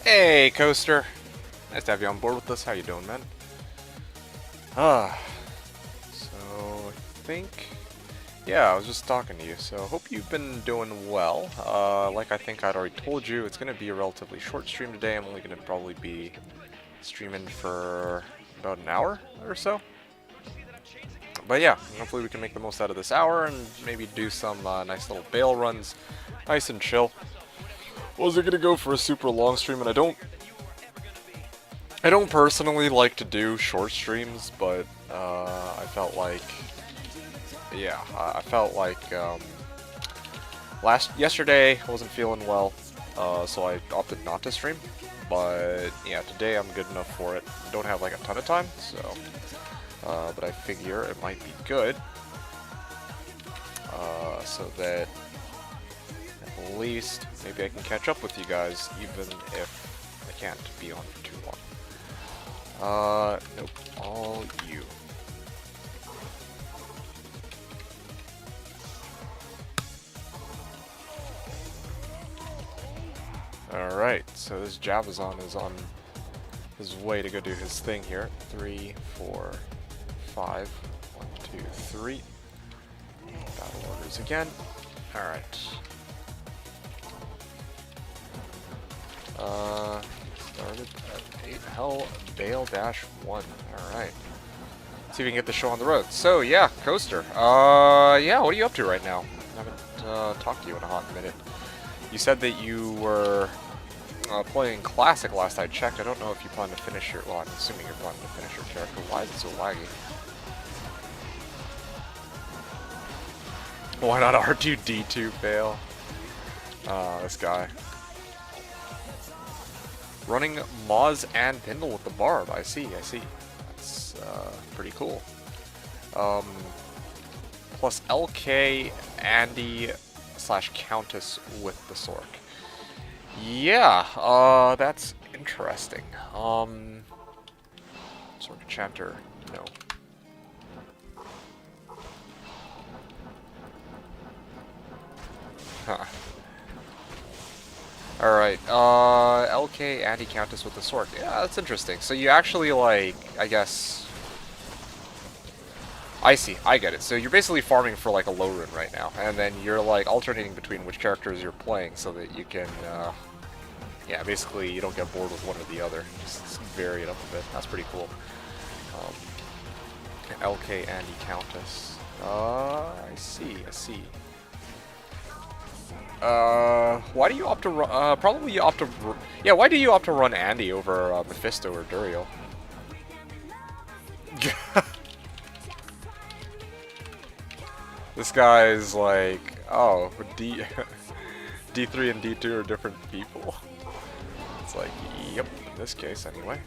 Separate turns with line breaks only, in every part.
Hey, Coaster. Nice to have you on board with us. How you doing, man? So I think, yeah, I was just talking to you. So hope you've been doing well. Like I think I'd already told you, it's gonna be a relatively short stream today. I'm only gonna probably be streaming for about an hour or so. But yeah, hopefully we can make the most out of this hour and maybe do some nice little bail runs, nice and chill. Was it gonna go for a super long stream? And I don't personally like to do short streams, but I felt like, yeah, I felt like yesterday I wasn't feeling well, so I opted not to stream. But yeah, today I'm good enough for it. Don't have like a ton of time, so but I figure it might be good, so that at least maybe I can catch up with you guys, even if I can't be on for too long. Nope, all you. Alright, so this Javazon is on his way to go do his thing here. 3, 4, 5. 1, 2, 3. Battle orders again. Alright. Started at 8. Hell, Bail Dash 1. Alright. See if we can get the show on the road. So, yeah, Coaster. Yeah, what are you up to right now? I haven't talked to you in a hot minute. You said that you were playing Classic last I checked. I don't know if you plan to finish your... Well, I'm assuming you're planning to finish your character. Why is it so laggy? Why not R2-D2 fail? This guy. Running Moz and Pindle with the Barb. I see. That's pretty cool. Plus LK, Andy / Countess with the Sork. Yeah, that's interesting. Sork Chanter, no. Huh. Alright, LK, Andy, Countess with the Sork. Yeah, that's interesting. So you actually, like, I guess... I see, I get it. So you're basically farming for, like, a low rune right now, and then you're, like, alternating between which characters you're playing so that you can, yeah, basically you don't get bored with one or the other. Just vary it up a bit. That's pretty cool. LK, Andy, Countess. I see. Why do you opt to run, probably you opt to, yeah, why do you opt to run Andy over, Mephisto or Duriel? This guy's like, oh, D3 and D2 are different people. It's like, yep, in this case anyway.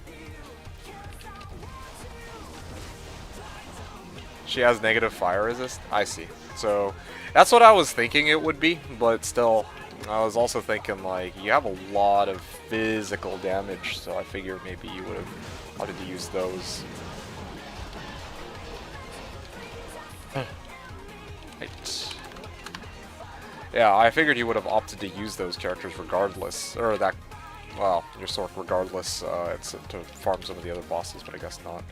She has negative fire resist? I see. So, that's what I was thinking it would be, but still, I was also thinking, like, you have a lot of physical damage, so I figured maybe you would have wanted to use those. Right. Yeah, I figured you would have opted to use those characters regardless, or that, well, your Sork regardless, it's to farm some of the other bosses, but I guess not.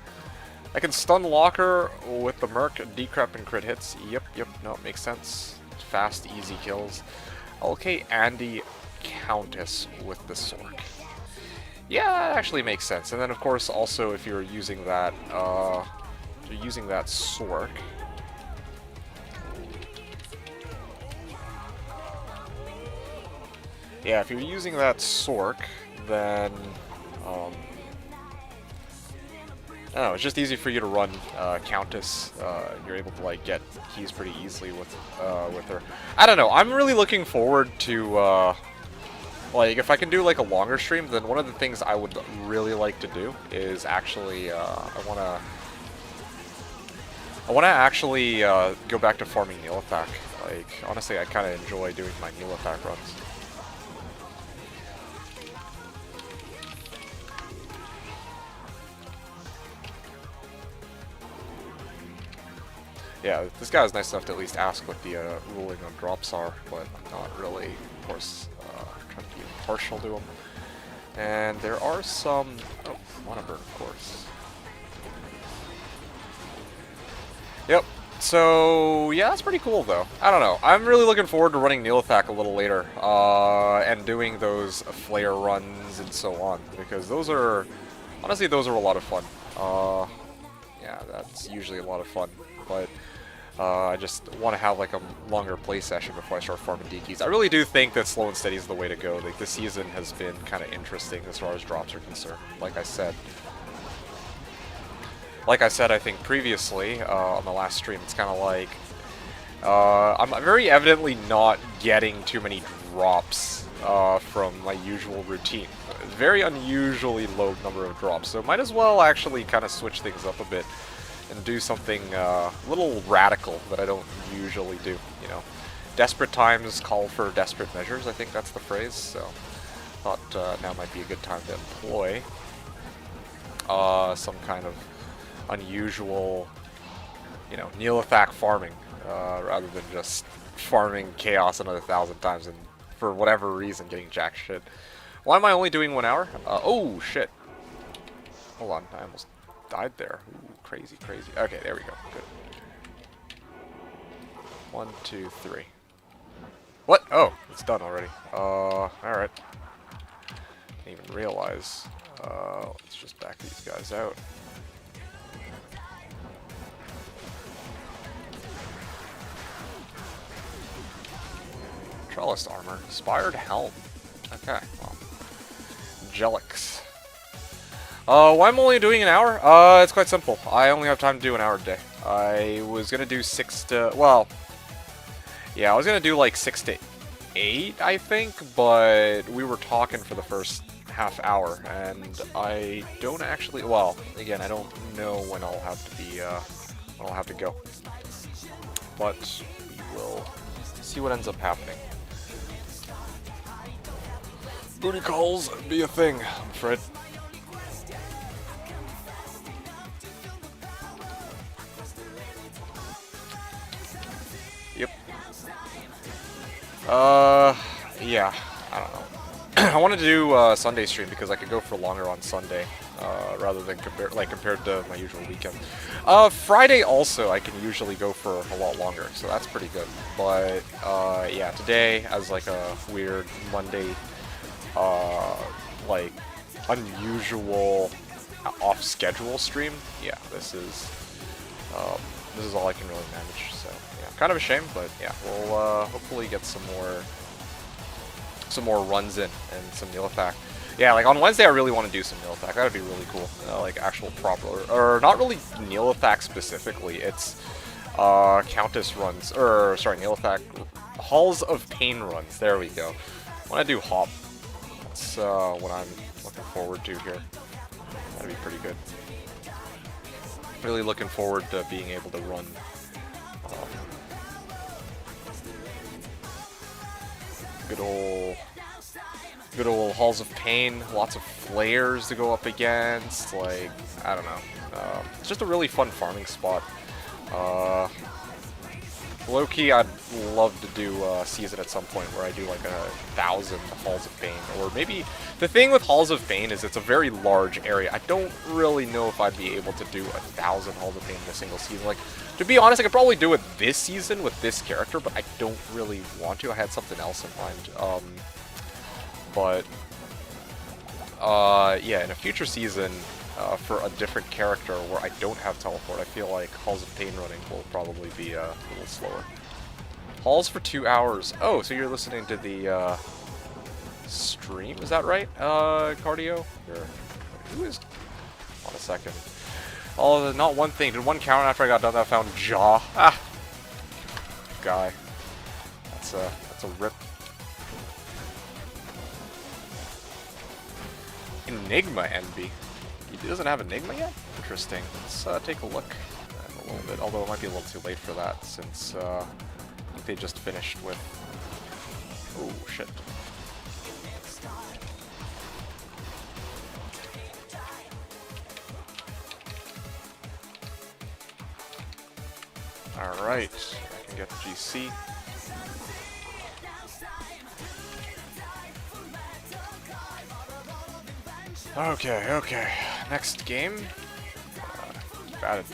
I can stun Locker with the Merc, decrep and crit hits. Yep, no, it makes sense. Fast, easy kills. Okay, Andy, Countess with the Sork. Yeah, that actually makes sense. And then, of course, also if you're using that, Sork. Yeah, if you're using that Sork, then, I don't know, it's just easy for you to run Countess. You're able to, like, get keys pretty easily with her. I don't know, I'm really looking forward to, like, if I can do, like, a longer stream, then one of the things I would really like to do is actually, I wanna actually go back to farming Neelathak. Like, honestly, I kinda enjoy doing my Neelathak runs. Yeah, this guy was nice enough to at least ask what the ruling on drops are, but I'm not really, of course, trying to be impartial to him. And there are some... Oh, Wannabird, of course. Yep. So, yeah, that's pretty cool, though. I don't know. I'm really looking forward to running Neelathak a little later. And doing those flare runs and so on. Because those are... Honestly, those are a lot of fun. Yeah, that's usually a lot of fun. But... I just want to have like a longer play session before I start farming DKs. I really do think that slow and steady is the way to go. Like, this season has been kind of interesting as far as drops are concerned. Like I said, I think previously on the last stream, it's kind of like I'm very evidently not getting too many drops from my usual routine. Very unusually low number of drops, so might as well actually kind of switch things up a bit. And do something a little radical that I don't usually do, you know. Desperate times call for desperate measures, I think that's the phrase, so thought now might be a good time to employ some kind of unusual, you know, Neelathak farming, rather than just farming chaos another 1,000 times and for whatever reason getting jack shit. Why am I only doing 1 hour? Oh, shit. Hold on, I almost died there. Ooh, crazy, crazy. Okay, there we go. Good. 1, 2, 3. What? Oh, it's done already. Alright. Didn't even realize. Let's just back these guys out. Trellis armor. Inspired helm. Okay, well. Jelix. Why I'm only doing 1 hour? It's quite simple. I only have time to do 1 hour a day. I was gonna do 6 to... Well... Yeah, I was gonna do like 6 to 8, I think, but we were talking for the first half hour, and I don't actually... Well, again, I don't know when I'll have to be, when I'll have to go. But we will see what ends up happening. Booty calls be a thing, I'm afraid. Yep. Yeah, I don't know. I wanted to do Sunday stream because I could go for longer on Sunday, rather than compared to my usual weekend. Friday also I can usually go for a lot longer, so that's pretty good. But yeah, today as like a weird Monday, like unusual off-schedule stream. Yeah, this is all I can really manage. So yeah, kind of a shame, but yeah, we'll hopefully get some more runs in and some Neelathak. Yeah, like on Wednesday I really want to do some Neelathak. That'd be really cool. Like actual proper, or not really Neelathak specifically. It's Countess runs, or sorry, Neelathak Halls of Pain runs. There we go. I want to do Hop. That's what I'm looking forward to here. That'd be pretty good. Really looking forward to being able to run good old Halls of Pain, lots of flares to go up against, like, I don't know. It's just a really fun farming spot. Low-key, I'd love to do a season at some point where I do like 1,000 Halls of Pain, or maybe... The thing with Halls of Pain is it's a very large area. I don't really know if I'd be able to do 1,000 Halls of Pain in a single season. Like, to be honest, I could probably do it this season with this character, but I don't really want to. I had something else in mind. Yeah, in a future season, for a different character where I don't have teleport, I feel like Halls of Pain running will probably be a little slower. Halls for 2 hours. Oh, so you're listening to the stream? Is that right? Cardio? Who is... Hold on a second. Oh, not one thing. Did one counter after I got done that I found Jaw. Ah! Guy. That's a rip. Enigma Envy. He doesn't have Enigma yet? Interesting. Let's take a look a little bit, although it might be a little too late for that, since I think they just finished with... Oh, shit. Alright, I can get the GC. Okay. Next game.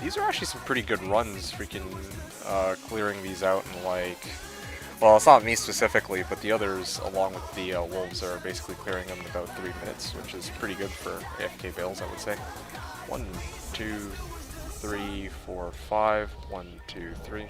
These are actually some pretty good runs, freaking clearing these out in like... Well, it's not me specifically, but the others, along with the wolves, are basically clearing them in about 3 minutes, which is pretty good for AFK Bales, I would say. 1, 2, 3, 4, 5. 1, 2, 3.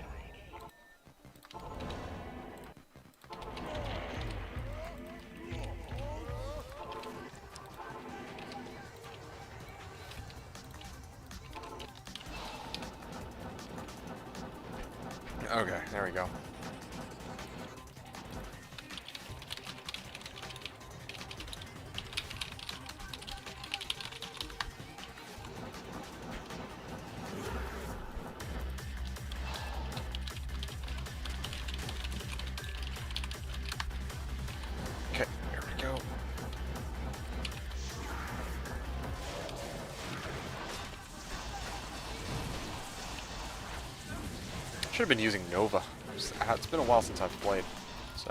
Okay, there we go. Okay, here we go. Should have been using Nova. It's been a while since I've played, so.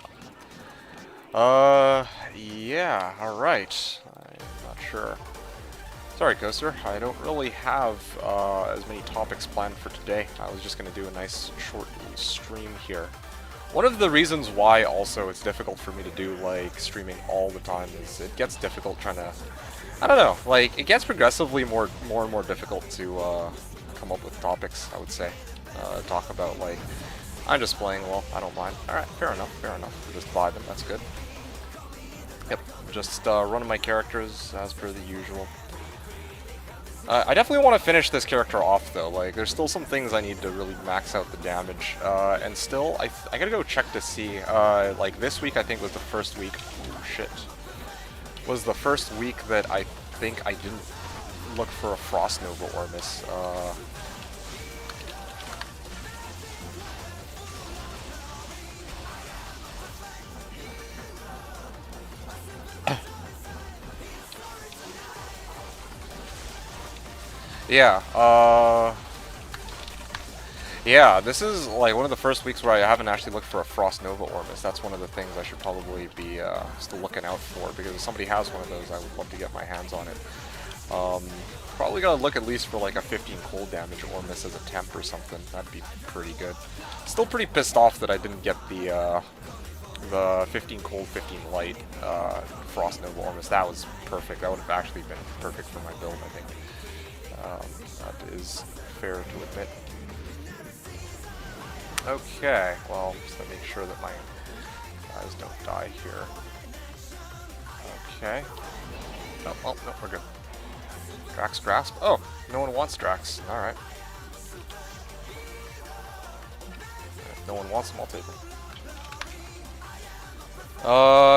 Yeah, alright. I'm not sure. Sorry, Coaster, I don't really have as many topics planned for today. I was just going to do a nice short stream here. One of the reasons why also it's difficult for me to do like streaming all the time is it gets difficult trying to, I don't know, like it gets progressively more and more difficult to come up with topics, I would say. Talk about like, I'm just playing, well, I don't mind. Alright, fair enough. We're just vibing, that's good. Yep, just running my characters as per the usual. I definitely want to finish this character off though, like there's still some things I need to really max out the damage, and still, I gotta go check to see, like this week I think was the first week, oh shit, was the first week that I think I didn't look for a Frost Nova Ormus, yeah, this is like one of the first weeks where I haven't actually looked for a Frost Nova Ormus. That's one of the things I should probably be still looking out for, because if somebody has one of those, I would love to get my hands on it. Probably gotta look at least for like a 15 cold damage Ormus as a temp or something. That'd be pretty good. Still pretty pissed off that I didn't get the 15 cold, 15 light Frost Nova Ormus. That was perfect. That would have actually been perfect for my build, I think. That is fair to admit. Okay, well, just to make sure that my guys don't die here. Okay. Oh, no, we're good. Drax Grasp? Oh, no one wants Drax. Alright. If no one wants them, I'll take them.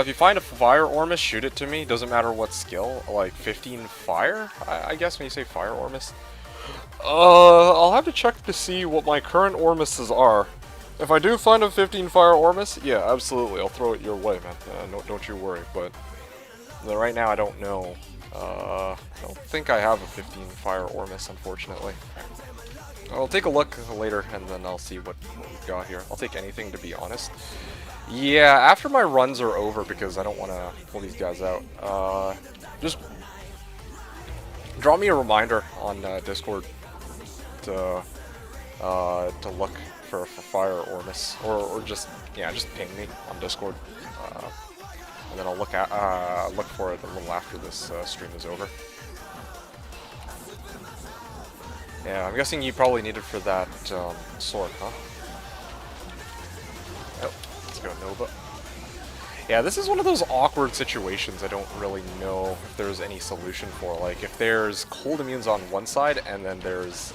If you find a fire Ormus, shoot it to me. Doesn't matter what skill. Like 15 fire, I guess when you say fire Ormus. I'll have to check to see what my current Ormuses are. If I do find a 15 fire Ormus, yeah, absolutely, I'll throw it your way, man. Don't you worry. But right now, I don't know. I don't think I have a 15 fire Ormus, unfortunately. I'll take a look later, and then I'll see what we've got here. I'll take anything, to be honest. Yeah, after my runs are over, because I don't want to pull these guys out, just draw me a reminder on Discord to look for fire Ormus, or just ping me on Discord, and then I'll look for it a little after this stream is over. Yeah, I'm guessing you probably need it for that sword, huh? Oh, let's go Nova. Yeah, this is one of those awkward situations I don't really know if there's any solution for. Like, if there's cold immunes on one side and then there's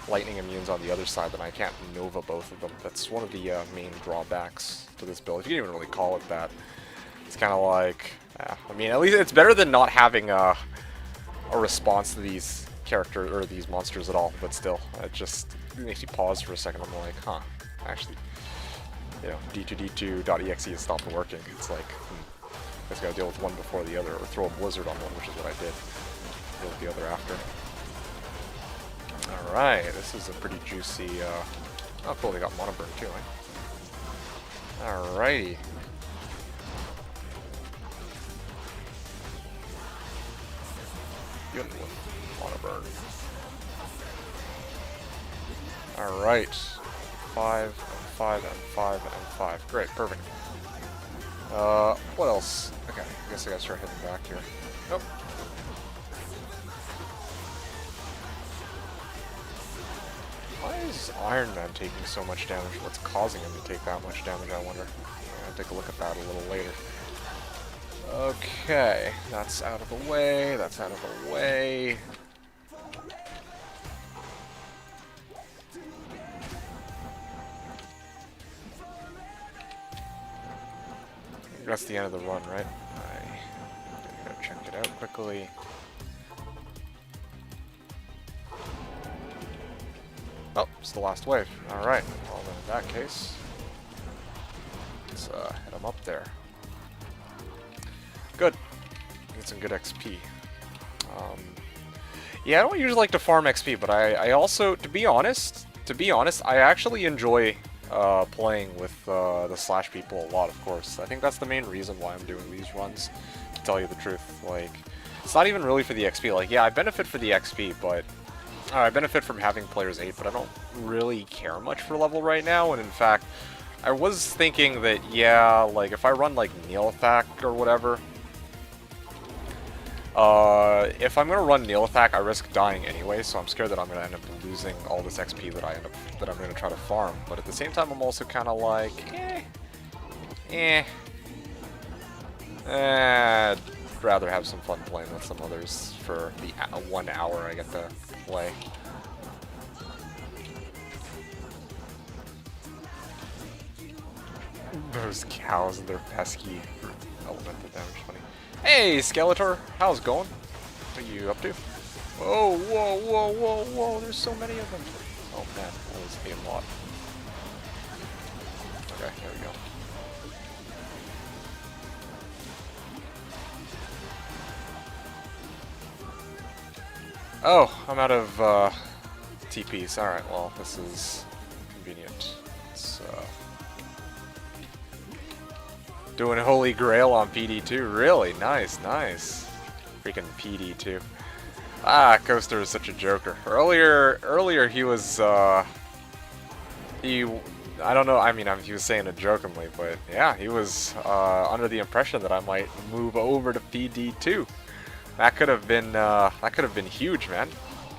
lightning immunes on the other side, then I can't Nova both of them. That's one of the main drawbacks to this build. If you can even really call it that. It's kind of like, I mean, at least it's better than not having a response to these characters or these monsters at all. But still, it just makes you pause for a second. I'm like, huh, actually, you know, D2D2.exe has stopped working. It's like, I just gotta deal with one before the other, or throw a blizzard on one, which is what I did. Deal with the other after. Alright, this is a pretty juicy, oh cool, they got Mono Burn too, eh? Alrighty. good with a burn. Alright. 5 and 5 and 5 and 5. Great, perfect. What else? Okay, I guess I gotta start heading back here. Nope. Why is Iron Man taking so much damage? What's causing him to take that much damage, I wonder? I'll take a look at that a little later. Okay, that's out of the way, that's out of the way. That's the end of the run, right? I'm gonna check it out quickly. Oh, it's the last wave. Alright, well then in that case, let's head them up there. Good. Get some good XP. Yeah, I don't usually like to farm XP, but I also, to be honest, I actually enjoy playing with the Slash people a lot, of course. I think that's the main reason why I'm doing these runs, to tell you the truth. Like, it's not even really for the XP. Like, yeah, I benefit for the XP, but I benefit from having players 8, but I don't really care much for level right now, and in fact, I was thinking that, yeah, like, if I run, like, Neelathak or whatever, if I'm gonna run Neelathak, I risk dying anyway, so I'm scared that I'm gonna end up losing all this XP that I'm gonna try to farm. But at the same time, I'm also kind of like, I'd rather have some fun playing with some others for the 1 hour I get to play. Those cows and their pesky elemental damage, funny. Hey, Skeletor, how's it going? What are you up to? Whoa, whoa, whoa, whoa, whoa, there's so many of them. Oh man, that was a lot. Okay, here we go. Oh, I'm out of TPs. Alright, well, this is convenient. It's doing Holy Grail on PD2. Really? Nice, nice. Freaking PD2. Ah, Coaster is such a joker. Earlier he was, I don't know, I mean, he was saying it jokingly, but yeah, he was under the impression that I might move over to PD2. That could have been huge, man.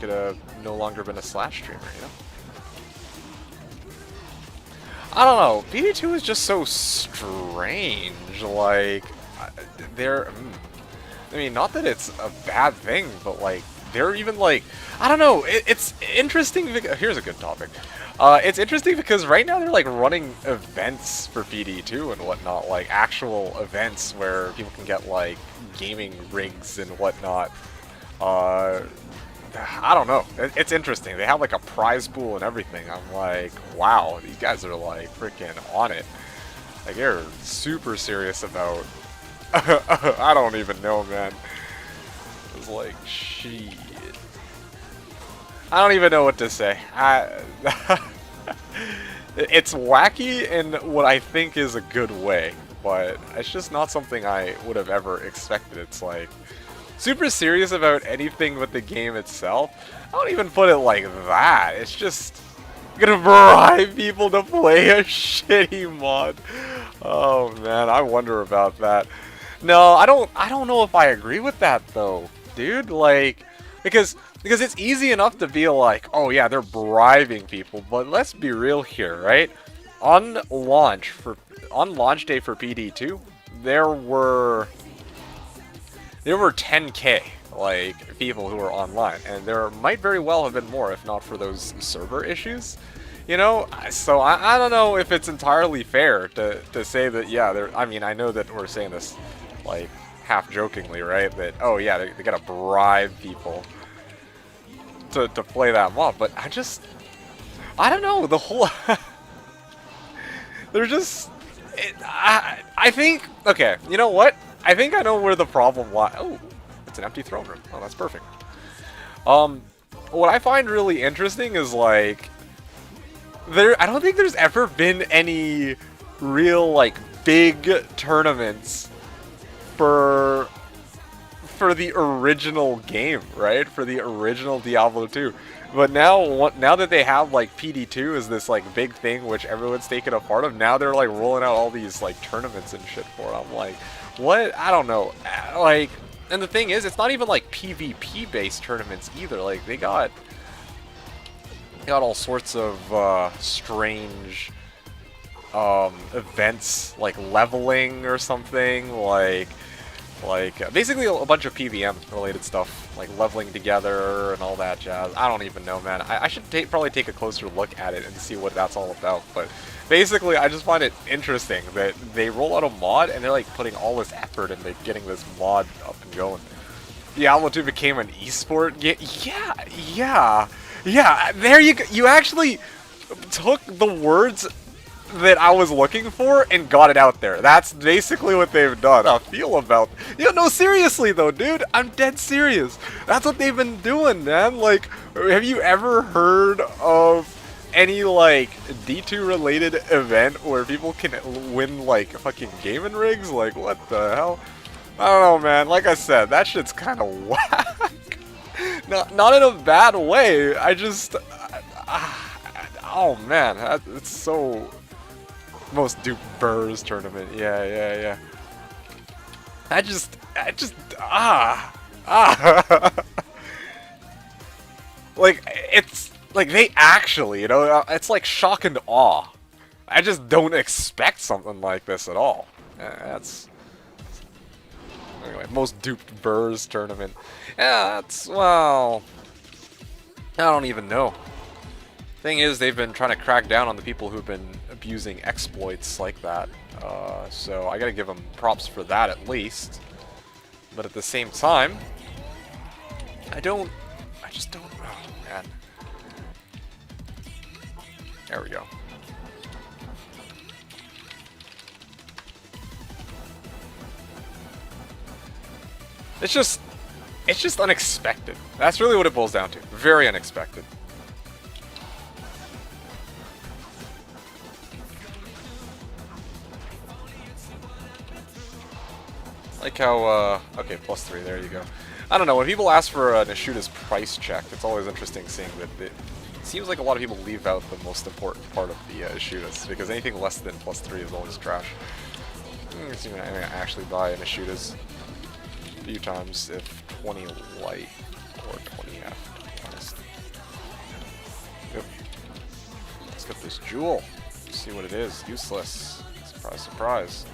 Could have no longer been a Slash streamer, you know? I don't know. PD2 is just so strange. Like, I mean, not that it's a bad thing, but like, they're even like, I don't know. It's interesting. Here's a good topic. It's interesting because right now they're like running events for PD2 and whatnot, like actual events where people can get like gaming rigs and whatnot. I don't know. It's interesting. They have like a prize pool and everything. I'm like, wow, these guys are like freaking on it. Like they're super serious about. I don't even know, man. It's like shit. I don't even know what to say. It's wacky in what I think is a good way, but it's just not something I would have ever expected. It's like super serious about anything but the game itself. I don't even put it like that. It's just gonna bribe people to play a shitty mod. Oh man, I wonder about that. No, I don't know if I agree with that though, dude. Like, because it's easy enough to be like, oh yeah, they're bribing people, but let's be real here, right? On launch day for PD2, there were 10K like people who were online, and there might very well have been more if not for those server issues. You know, so I don't know if it's entirely fair to say that, yeah, I mean, I know that we're saying this like half jokingly, right? That, oh yeah, they gotta bribe people to play that mod, but I don't know, the whole they're just I think, okay, you know what? I think I know where the problem lies. Oh, it's an empty throne room. Oh, that's perfect. What I find really interesting is like I don't think there's ever been any real like big tournaments for for the original game, right? For the original Diablo 2. But now that they have like PD2 is this like big thing which everyone's taken a part of, now they're like rolling out all these like tournaments and shit for it. I'm like, what? I don't know. Like, and the thing is, it's not even like PvP based tournaments either. Like they got all sorts of strange events like leveling or something, like basically a bunch of PVM related stuff, like leveling together and all that jazz. I don't even know, man. I should probably take a closer look at it and see what that's all about. But basically, I just find it interesting that they roll out a mod and they're like putting all this effort into getting this mod up and going. Diablo 2 became an esport game. Yeah. There you go. You actually took the words that I was looking for and got it out there. That's basically what they've done. I feel about... no, seriously though, dude. I'm dead serious. That's what they've been doing, man. Like, have you ever heard of any, like, D2 related event where people can win, like, fucking gaming rigs? Like, what the hell? I don't know, man. Like I said, that shit's kind of whack. Not in a bad way. I just... oh, man. It's so... Most duped Burrs tournament. Yeah. I just like, it's like they actually, it's like shock and awe. I just don't expect something like this at all. That's anyway, most duped Burrs tournament. Yeah, that's, well, I don't even know. Thing is, they've been trying to crack down on the people who've been abusing exploits like that, so I gotta give them props for that at least. But at the same time, I just don't, oh man. There we go. It's just unexpected. That's really what it boils down to. Very unexpected. Like how, okay, +3, there you go. I don't know, when people ask for Nishuda's price check, it's always interesting seeing that it seems like a lot of people leave out the most important part of the Nishudas, because anything less than +3 is always trash. I'm gonna actually buy Nishuda's a few times if 20 light or 20F, to be honest. Yep. Let's get this jewel. See what it is. Useless. Surprise, surprise.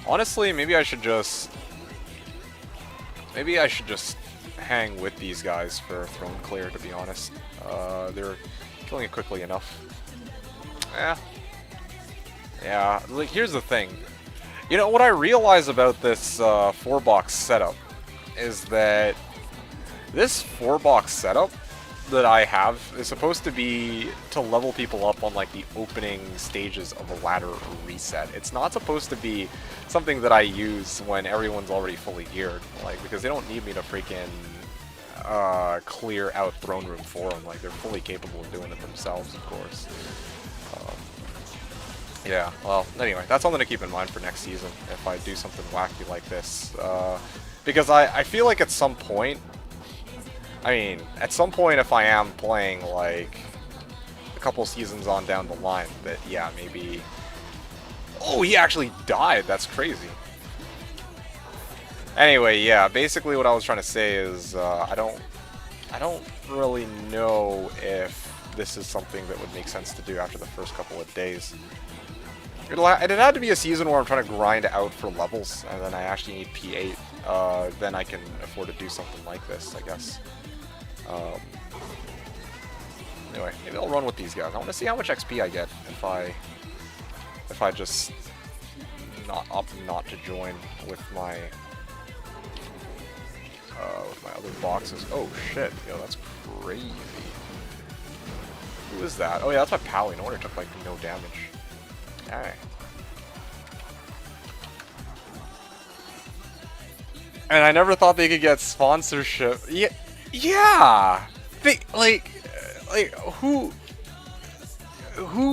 Honestly, maybe I should just hang with these guys for throne clear, to be honest. They're killing it quickly enough. Yeah, like, here's the thing. What I realize about this 4-box setup is that this 4-box setup that I have is supposed to be to level people up on like the opening stages of a ladder reset. It's not supposed to be something that I use when everyone's already fully geared, like, because they don't need me to freaking clear out throne room for them. Like, they're fully capable of doing it themselves, of course. Yeah, well, anyway, that's something to keep in mind for next season if I do something wacky like this, because I feel like at some point, if I am playing, like, a couple seasons on down the line, that, yeah, maybe... Oh, he actually died! That's crazy. Anyway, yeah, basically what I was trying to say is, I don't really know if this is something that would make sense to do after the first couple of days. It had to be a season where I'm trying to grind out for levels, and then I actually need P8, then I can afford to do something like this, I guess. Anyway, maybe I'll run with these guys. I want to see how much XP I get if I just opt not to join with my other boxes. Oh shit, yo, that's crazy. Who is that? Oh yeah, that's my pal. No wonder it took like no damage. Okay. And I never thought they could get sponsorship. Yeah. They like who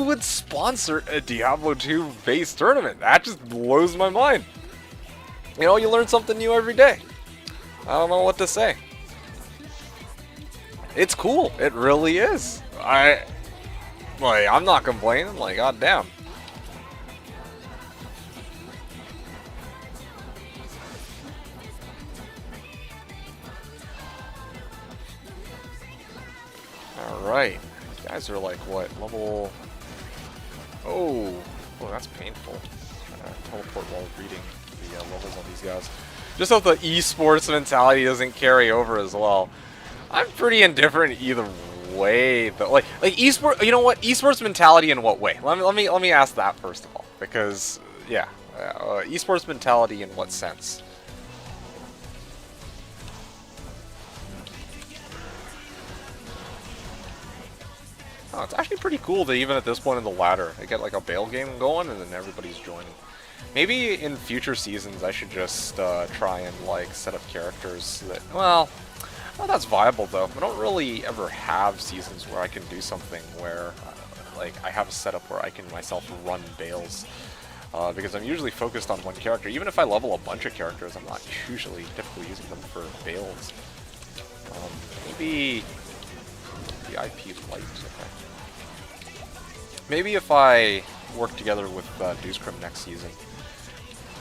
would sponsor a Diablo 2 base tournament? That just blows my mind. You learn something new every day. I don't know what to say. It's cool. It really is. I'm not complaining. Like, goddamn. Alright. You guys are like, what, level... Oh, that's painful. Trying to teleport while reading the levels on these guys. Just so the esports mentality doesn't carry over as well. I'm pretty indifferent either way, though. Like esport. You know what? Esports mentality in what way? Let me ask that first of all, because yeah, esports mentality in what sense? Oh, it's actually pretty cool that even at this point in the ladder, I get like a Baal game going and then everybody's joining. Maybe in future seasons I should just try and like set up characters that, well, that's viable though. I don't really ever have seasons where I can do something where like I have a setup where I can myself run Baals. Because I'm usually focused on one character. Even if I level a bunch of characters, I'm not usually typically using them for Baals. Maybe the IP Light. Okay. Maybe if I work together with Deucecrim next season,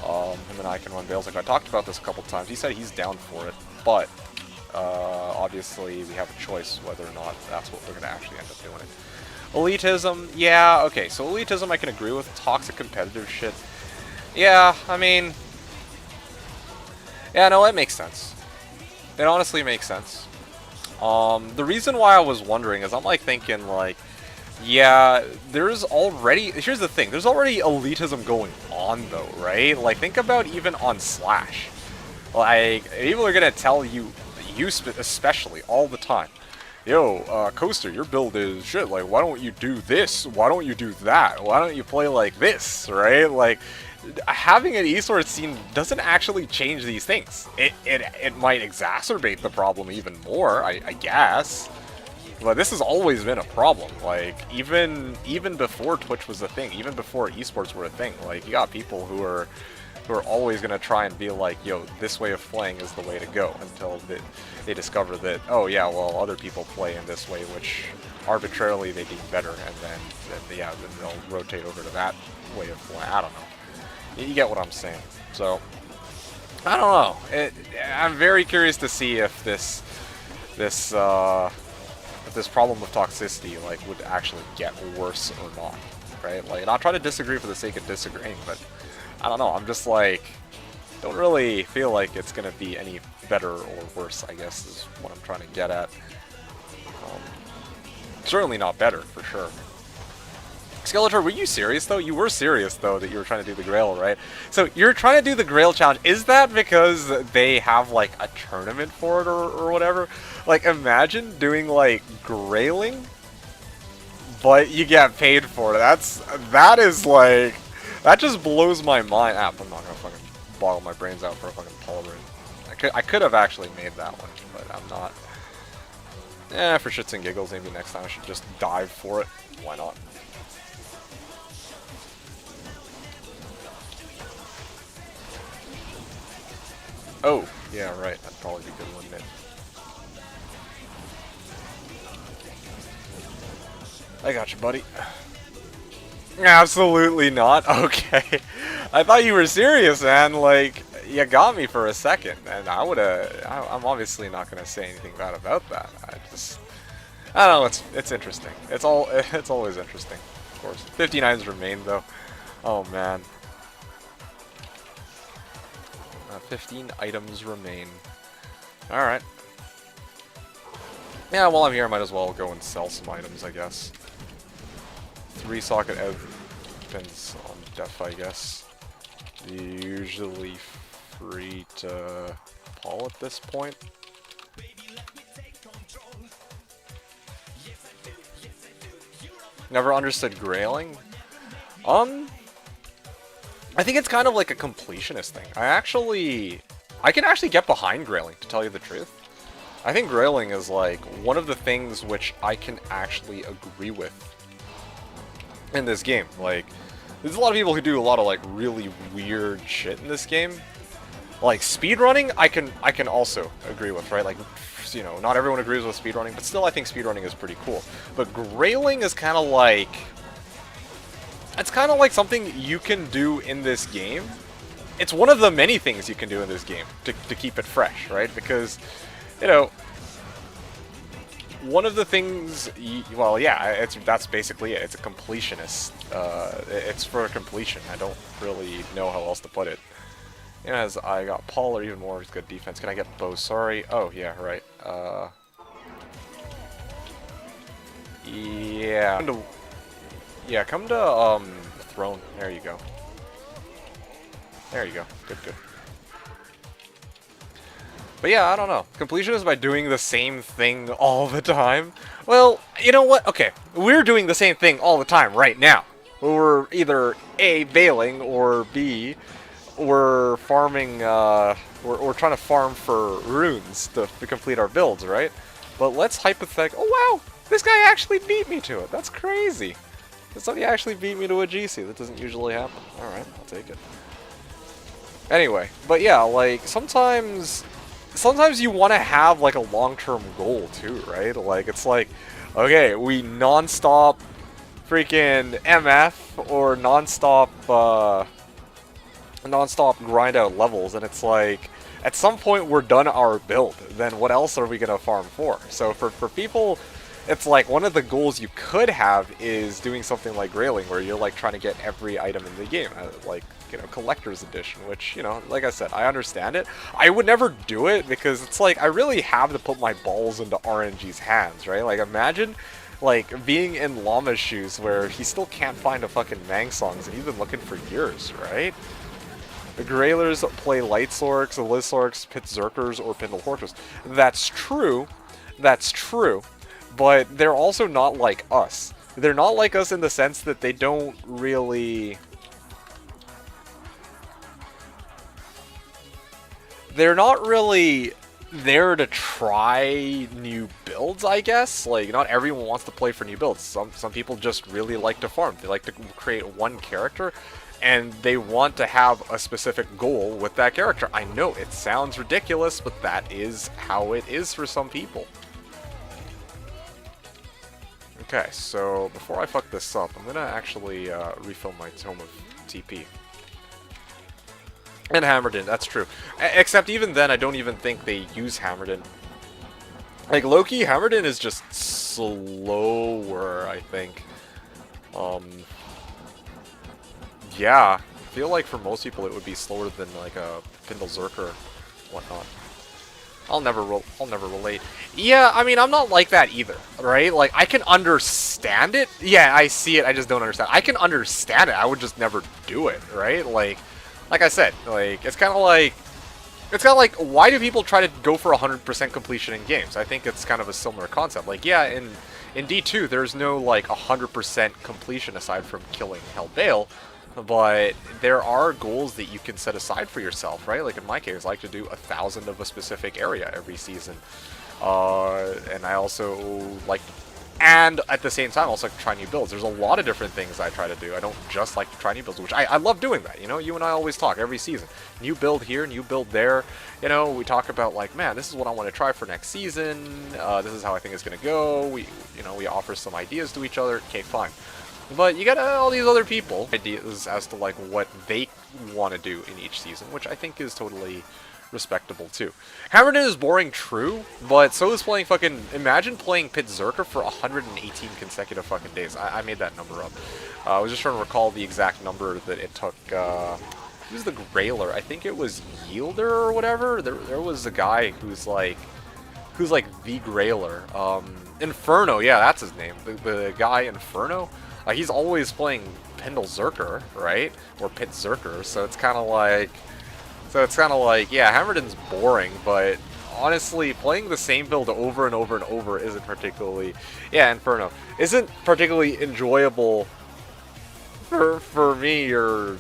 him and I can run Baals. Like I talked about this a couple times. He said he's down for it, but obviously we have a choice whether or not that's what we're going to actually end up doing it. Elitism, yeah, okay, so elitism I can agree with. Toxic competitive shit, yeah, I mean, yeah, no, it makes sense. It honestly makes sense. The reason why I was wondering is I'm like thinking like, yeah, there's already, here's the thing, there's already elitism going on though, right? Like think about even on Slash. Like, people are gonna tell you especially all the time, yo, Coaster, your build is shit, like, why don't you do this? Why don't you do that? Why don't you play like this, right? Like, having an esports scene doesn't actually change these things. It might exacerbate the problem even more, I guess. But this has always been a problem. Like, even before Twitch was a thing, even before esports were a thing, like, you got people who are always going to try and be like, yo, this way of playing is the way to go, until they discover that, oh yeah, well, other people play in this way, which arbitrarily they deem better, and then they'll rotate over to that way of playing. I don't know. You get what I'm saying. So, I don't know. I'm very curious to see if this problem of toxicity like would actually get worse or not, right? Like, not trying to disagree for the sake of disagreeing, but I don't know. I'm just like, don't really feel like it's gonna be any better or worse, I guess, is what I'm trying to get at. Certainly not better, for sure. Skeletor, were you serious though? You were serious though that you were trying to do the Grail, right? So you're trying to do the Grail challenge. Is that because they have like a tournament for it or whatever? Like, imagine doing like Grailing, but you get paid for it. That is like, that just blows my mind. I'm not gonna fucking boggle my brains out for a fucking Pulverin. I could have actually made that one, but I'm not. For shits and giggles, maybe next time I should just dive for it. Why not? Oh, yeah, right. That'd probably be good, wouldn't it? I got you, buddy. Absolutely not. Okay. I thought you were serious, man. Like, you got me for a second, and I'm obviously not gonna say anything bad about that. I don't know. It's interesting. It's always interesting, of course. 59s remain though. Oh man. 15 items remain. All right. Yeah, while I'm here, I might as well go and sell some items, I guess. 3 socket opens on Def, I guess. Usually free to Paul at this point. Never understood Grailing. I think it's kind of like a completionist thing. I can actually get behind Grailing, to tell you the truth. I think Grailing is like one of the things which I can actually agree with in this game. Like, there's a lot of people who do a lot of like really weird shit in this game. Like speedrunning, I can also agree with, right? Like, you know, not everyone agrees with speedrunning, but still I think speedrunning is pretty cool. But grailing is kind of like, it's kind of like something you can do in this game. It's one of the many things you can do in this game to keep it fresh, right? Because, you know, one of the things, well, yeah, that's basically it. It's a completionist. It's for completion. I don't really know how else to put it. You know, as I got Paul or even more, he's good defense. Can I get Bo? Sorry. Oh, yeah, right. Yeah. Come to throne. There you go. There you go. Good, good. But yeah, I don't know. Completion is by doing the same thing all the time. Well, you know what? Okay, we're doing the same thing all the time right now. We're either A, bailing, or B, we're farming, we're trying to farm for runes to complete our builds, right? But let's hypothetical. Oh wow, this guy actually beat me to it. That's crazy. Somebody actually beat me to a GC. That doesn't usually happen. All right, I'll take it. Anyway, but yeah, like sometimes you want to have like a long-term goal too, right? Like it's like, okay, we non-stop freaking MF or non-stop grind out levels, and it's like at some point we're done our build. Then what else are we gonna farm for? So for people, it's like one of the goals you could have is doing something like grailing, where you're like trying to get every item in the game, like, you know, collector's edition, which, you know, like I said, I understand it. I would never do it because it's like I really have to put my balls into RNG's hands, right? Like imagine like being in Llama's shoes where he still can't find a fucking Mang songs and he's been looking for years, right? The Grailers play Light Sorks, Liz Sorks, Pit Zerkers, or Pindle Horkers. That's true. That's true. But they're also not like us. They're not like us in the sense that they don't really... They're not really there to try new builds, I guess. Like, not everyone wants to play for new builds. Some people just really like to farm. They like to create one character, and they want to have a specific goal with that character. I know, it sounds ridiculous, but that is how it is for some people. Okay, so before I fuck this up, I'm gonna actually refill my Tome of TP. And Hammerden, that's true. Except even then, I don't even think they use Hammerden. Like, low-key, Hammerden is just slower, I think. Yeah, I feel like for most people it would be slower than, like, a Pindle Zerker or whatnot. I'll never relate. Yeah, I mean, I'm not like that either, right? Like, I can understand it. Yeah, I see it, I just don't understand. I can understand it, I would just never do it, right? Like I said, like, it's kind of like, why do people try to go for 100% completion in games? I think it's kind of a similar concept. Like, yeah, in D2, there's no, like, 100% completion aside from killing Hell Baal, but there are goals that you can set aside for yourself, right? Like in my case, I like to do 1,000 of a specific area every season. And I also like, and at the same time, also like to try new builds. There's a lot of different things I try to do. I don't just like to try new builds, which I love doing that. You know, you and I always talk every season. New build here, new build there. You know, we talk about like, man, this is what I want to try for next season. This is how I think it's going to go. We offer some ideas to each other. Okay, fine. But you got all these other people ideas as to like what they want to do in each season, which I think is totally respectable too. Hammerden is boring, true, but so is playing fucking... Imagine playing Pit Zerker for 118 consecutive fucking days. I made that number up. I was just trying to recall the exact number that it took. Who's the Grailer? I think it was Yielder or whatever. There was a guy who's like the Grailer. Inferno, yeah, that's his name. The guy Inferno. He's always playing Pindle Zerker, right? Or Pit Zerker, so it's kind of like... yeah, Hammerden's boring, but honestly, playing the same build over and over and over isn't particularly... Yeah, Inferno. Isn't particularly enjoyable for me, or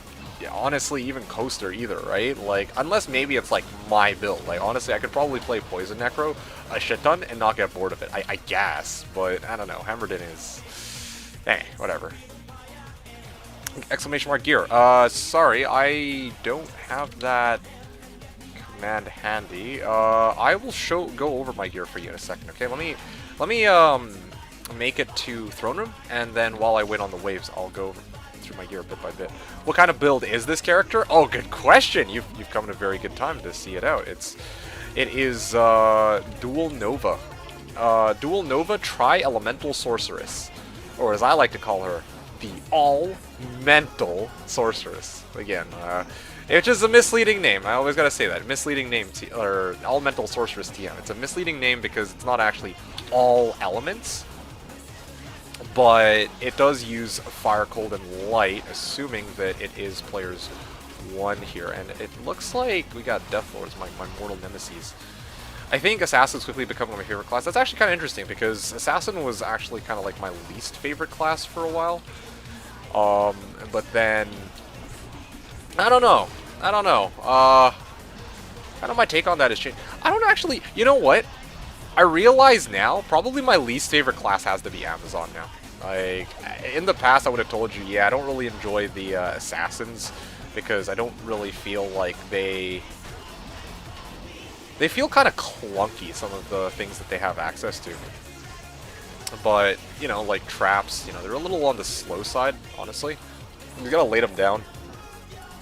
honestly, even Coaster either, right? Like, unless maybe it's like my build. Like, honestly, I could probably play Poison Necro a shit ton and not get bored of it, I guess. But, I don't know, Hammerden is... whatever. Exclamation mark gear. Sorry, I don't have that man handy. I will go over my gear for you in a second. Okay, let me make it to throne room, and then while I wait on the waves, I'll go through my gear bit by bit. What kind of build is this character? Oh, good question. You've come at a very good time to see it out. It is Dual Nova. Dual Nova Tri-Elemental Sorceress, or as I like to call her, the All-Mental Sorceress. Again, it's just a misleading name. I always gotta say that. Misleading name, or All-Mental Sorceress TM. It's a misleading name because it's not actually all elements, but it does use Fire, Cold, and Light, assuming that it is players 1 here. And it looks like we got Death Lords, my mortal nemesis. I think Assassin's quickly becoming my favorite class. That's actually kind of interesting because Assassin was actually kind of like my least favorite class for a while. But then, I don't know. Kind of my take on that has changed. I don't actually, you know what? I realize now, probably my least favorite class has to be Amazon now. Like, in the past I would have told you, yeah, I don't really enjoy the Assassins because I don't really feel like they feel kind of clunky, some of the things that they have access to. But, you know, like traps, you know, they're a little on the slow side, honestly. You gotta lay them down.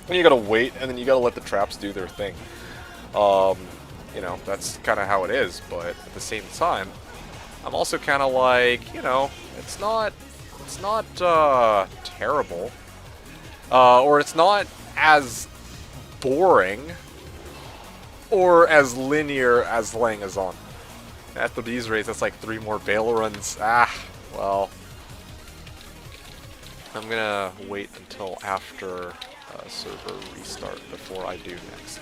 Then you gotta wait, and then you gotta let the traps do their thing. You know, that's kind of how it is, but at the same time, I'm also kind of like, you know, it's not terrible. Or it's not as boring or as linear as Langazon. At these rates, that's like 3 more Baal runs. Ah, well. I'm gonna wait until after server restart before I do next.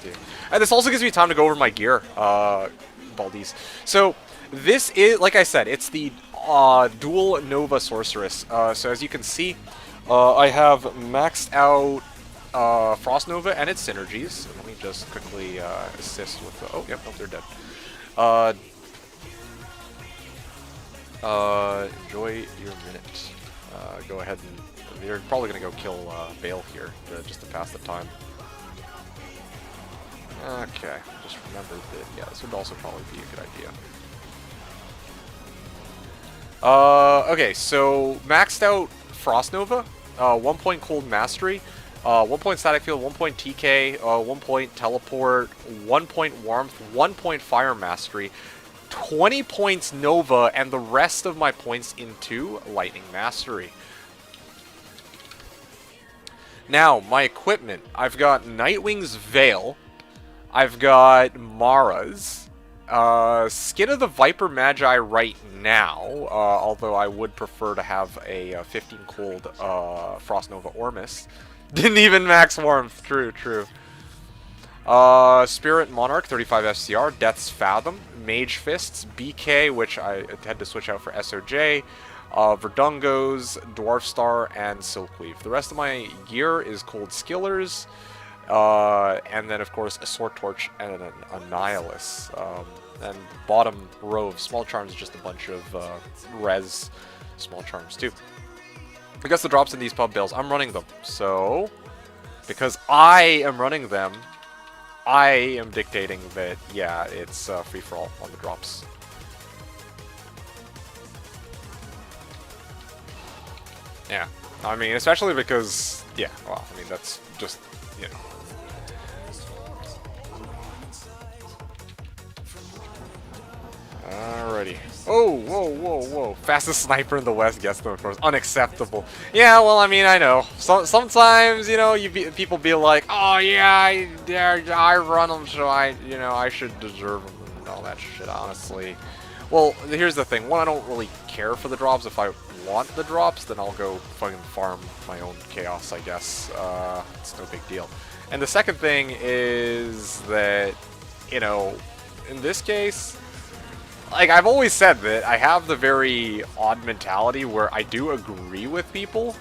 And this also gives me time to go over my gear, Baldies. So, this is, like I said, it's the Dual Nova Sorceress. So as you can see, I have maxed out Frost Nova and its synergies. Let me just quickly assist with the... Oh, yep, nope, they're dead. Enjoy your minute. Go ahead and... You're probably going to go kill Baal here, just to pass the time. Okay, just remember that, yeah, this would also probably be a good idea. Okay, so maxed out Frost Nova, 1 point Cold Mastery, 1 point Static Field, 1 point TK, 1 point Teleport, 1 point Warmth, 1 point Fire Mastery, 20 points Nova, and the rest of my points into Lightning Mastery. Now, my equipment. I've got Nightwing's Veil. I've got Mara's. Skin of the Viper Magi right now, although I would prefer to have a 15 cold Frost Nova Ormus. Didn't even max Warmth. True. Spirit Monarch, 35 FCR. Death's Fathom. Mage Fists. BK, which I had to switch out for SOJ. Verdungos, Dwarf Star, and Silkweave. The rest of my gear is Cold Skillers, and then of course a Sword Torch and a Nihilus. And the bottom row of Small Charms is just a bunch of res Small Charms too. I guess the drops in these Pub Baals, I'm running them. So, because I am running them, I am dictating that, yeah, it's free-for-all on the drops. Yeah, I mean, especially because, yeah, well, I mean, that's just, you know. Alrighty. Oh, whoa. Fastest sniper in the West gets them, of course. Unacceptable. Yeah, well, I mean, I know. Sometimes, you know, people be like, oh, yeah, I run them, so I should deserve them and all that shit, honestly. Well, here's the thing. One, I don't really care for the drops. If I want the drops, then I'll go fucking farm my own chaos, I guess. It's no big deal. And the second thing is that, you know, in this case, like, I've always said that I have the very odd mentality where I do agree with people.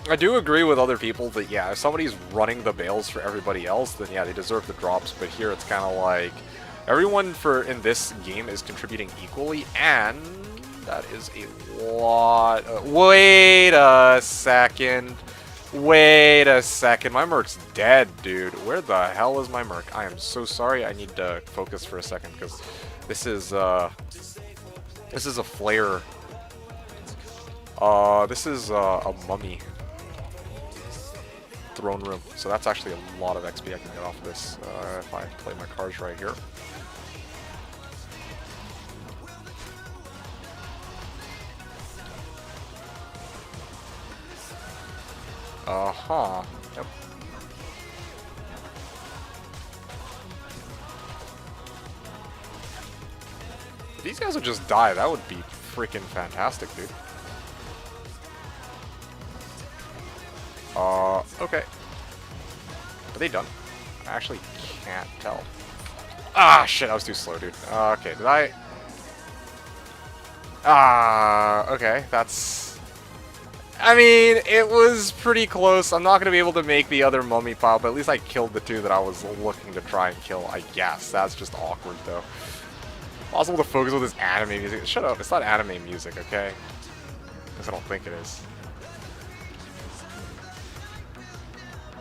I do agree with other people that, yeah, if somebody's running the Baals for everybody else, then yeah, they deserve the drops. But here it's kind of like, everyone in this game is contributing equally, and that is a lot. Wait a second. Wait a second, my Merc's dead, dude. Where the hell is my Merc? I am so sorry, I need to focus for a second, because this is a flare. This is a mummy throne room, so that's actually a lot of XP I can get off of this if I play my cards right here. Yep. If these guys would just die, that would be freaking fantastic, dude. Okay. Are they done? I actually can't tell. Ah, shit, I was too slow, dude. Okay, did I... Okay, that's... I mean, it was pretty close. I'm not going to be able to make the other mummy pile, but at least I killed the two that I was looking to try and kill, I guess. That's just awkward, though. Possible to focus with this anime music. Shut up, it's not anime music, okay? Because I don't think it is.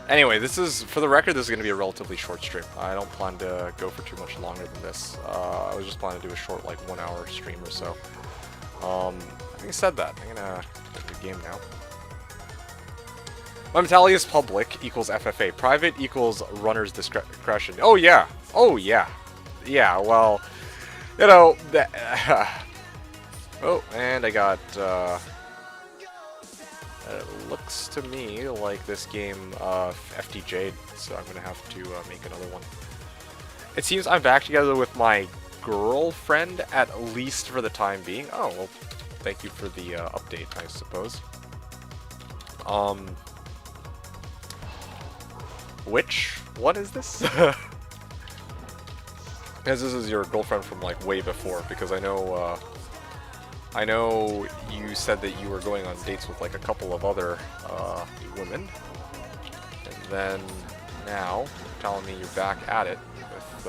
Anyway, this is, for the record, this is going to be a relatively short stream. I don't plan to go for too much longer than this. I was just planning to do a short, like, 1 hour stream or so. Having said that, I'm gonna get the game now. My mentality is public equals FFA. Private equals runner's discretion. Oh yeah! Oh yeah! Yeah, well, you know, oh, and I got, it looks to me like this game FTJ'd, so I'm gonna have to make another one. It seems I'm back together with my girlfriend, at least for the time being. Oh, well, thank you for the update, I suppose. Which one is this? Because this is your girlfriend from, like, way before, because I know you said that you were going on dates with, like, a couple of other women, and then now you're telling me you're back at it with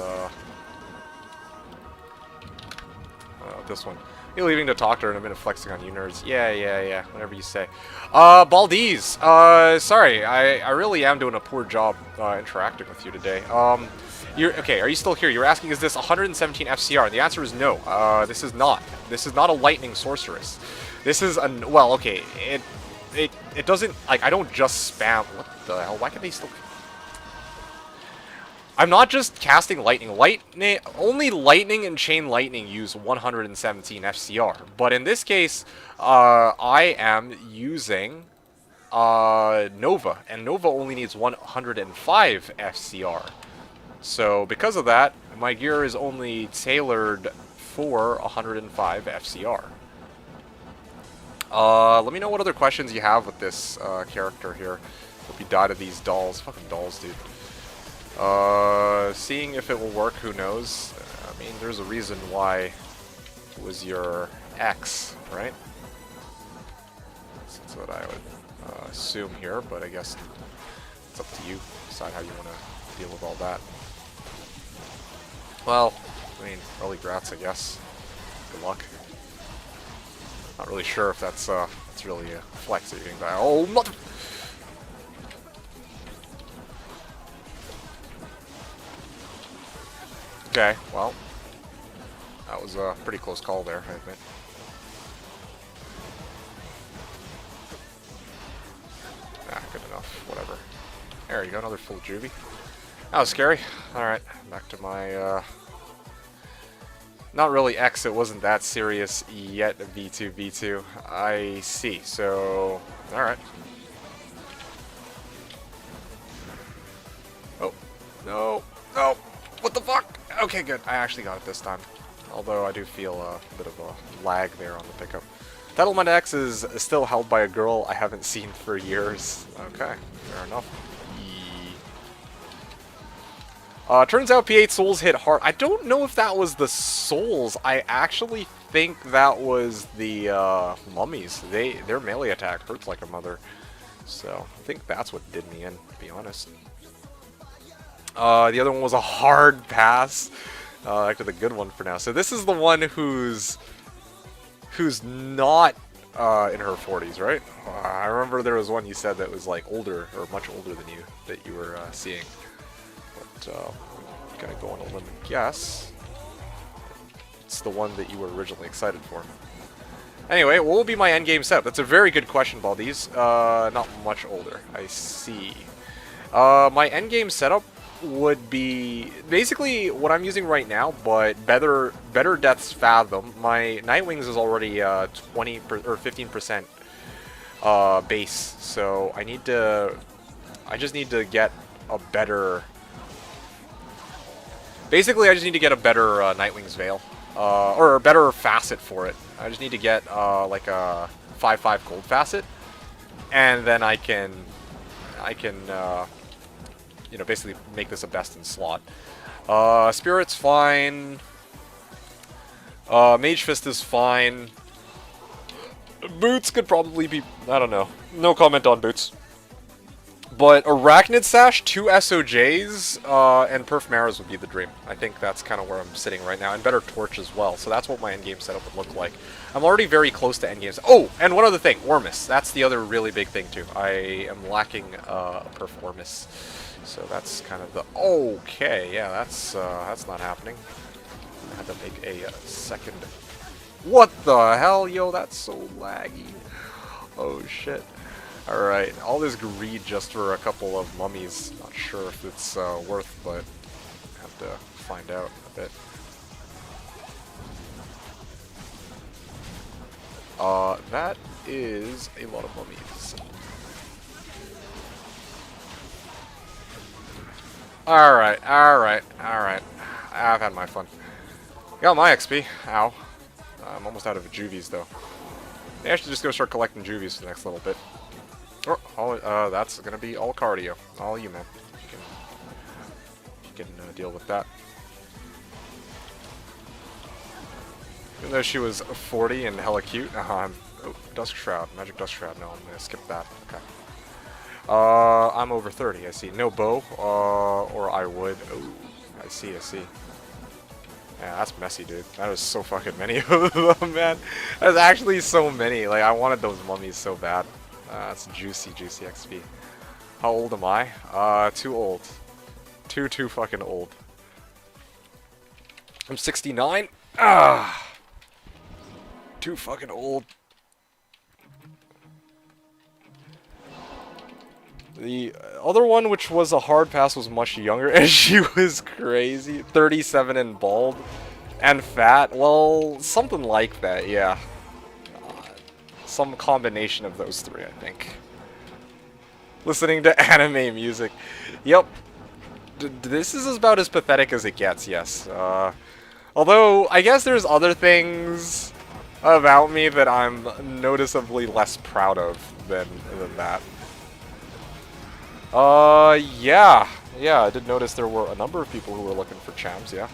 this one. You're leaving to talk to her in a minute, flexing on you nerds. Yeah, whatever you say. Baldies, sorry, I really am doing a poor job interacting with you today. Okay, are you still here? You're asking, is this 117 FCR? And the answer is no. This is not. This is not a lightning sorceress. This is a, well, okay, it doesn't, like, I don't just spam. What the hell? Why can they still? I'm not just casting lightning. Only lightning and chain lightning use 117 FCR. But in this case, I am using Nova, and Nova only needs 105 FCR. So because of that, my gear is only tailored for 105 FCR. Let me know what other questions you have with this character here. Hope you die to these dolls. Fucking dolls, dude. Seeing if it will work, who knows? I mean, there's a reason why it was your ex, right? That's what I would assume here, but I guess it's up to you. Decide how you want to deal with all that. Well, I mean, early grats, I guess. Good luck. Not really sure if that's really a flex that you're getting by. Oh, mother... Okay, well, that was a pretty close call there, I admit. Ah, good enough, whatever. There you go, another full juvie. That was scary. Alright, back to my, not really X, it wasn't that serious yet, V2. I see, so, alright. Oh, no, no, what the fuck? Okay, good. I actually got it this time. Although I do feel a bit of a lag there on the pickup. Settlement X is still held by a girl I haven't seen for years. Okay, fair enough. Turns out P8 Souls hit hard. I don't know if that was the Souls. I actually think that was the mummies. Their melee attack hurts like a mother. So I think that's what did me in, to be honest. The other one was a hard pass. Actually, the good one for now. So this is the one who's not in her 40s, right? I remember there was one you said that was like older or much older than you that you were seeing. But I'm gonna go on a limb and guess it's the one that you were originally excited for. Anyway, what will be my endgame setup? That's a very good question, Baldies. Not much older. I see. My endgame setup would be basically what I'm using right now, but better Death's Fathom. My Nightwings is already 20 or 15% base, so I just need to get a better. Basically, I just need to get a better Nightwings Veil, or a better facet for it. I just need to get like a 5/5 gold facet, and then I can you know, basically make this a best in slot. Spirit's fine. Mage Fist is fine. Boots could probably be, I don't know. No comment on Boots. But Arachnid Sash, 2 SOJs, and Perf Maras would be the dream. I think that's kind of where I'm sitting right now. And better Torch as well. So that's what my endgame setup would look like. I'm already very close to endgame. Oh, and one other thing. Ormus. That's the other really big thing, too. I am lacking Perf Ormus. So that's kind of the... Okay, yeah, that's not happening. I had to make a second... What the hell? Yo, that's so laggy. Oh, shit. Alright, all this greed just for a couple of mummies. Not sure if it's worth, but I have to find out a bit. That is a lot of mummies. Alright. I've had my fun. Got my XP. Ow. I'm almost out of juvies, though. Maybe I should just go start collecting juvies for the next little bit. Oh, that's gonna be all cardio. All you, man. You can deal with that. Even though she was 40 and hella cute. Oh, Dusk Shroud. Magic Dusk Shroud. No, I'm gonna skip that. Okay. I'm over 30, I see. No bow, or I would. Oh, I see. Yeah, that's messy, dude. That is so fucking many of them, man. There's actually so many. Like, I wanted those mummies so bad. That's juicy XP. How old am I? Too old. Too fucking old. I'm 69. Ah! Too fucking old. The other one, which was a hard pass, was much younger, and she was crazy. 37 and bald. And fat. Well, something like that, yeah. Some combination of those three, I think. Listening to anime music. Yep. This is about as pathetic as it gets, yes. Although, I guess there's other things about me that I'm noticeably less proud of than that. Yeah, I did notice there were a number of people who were looking for chams, yeah.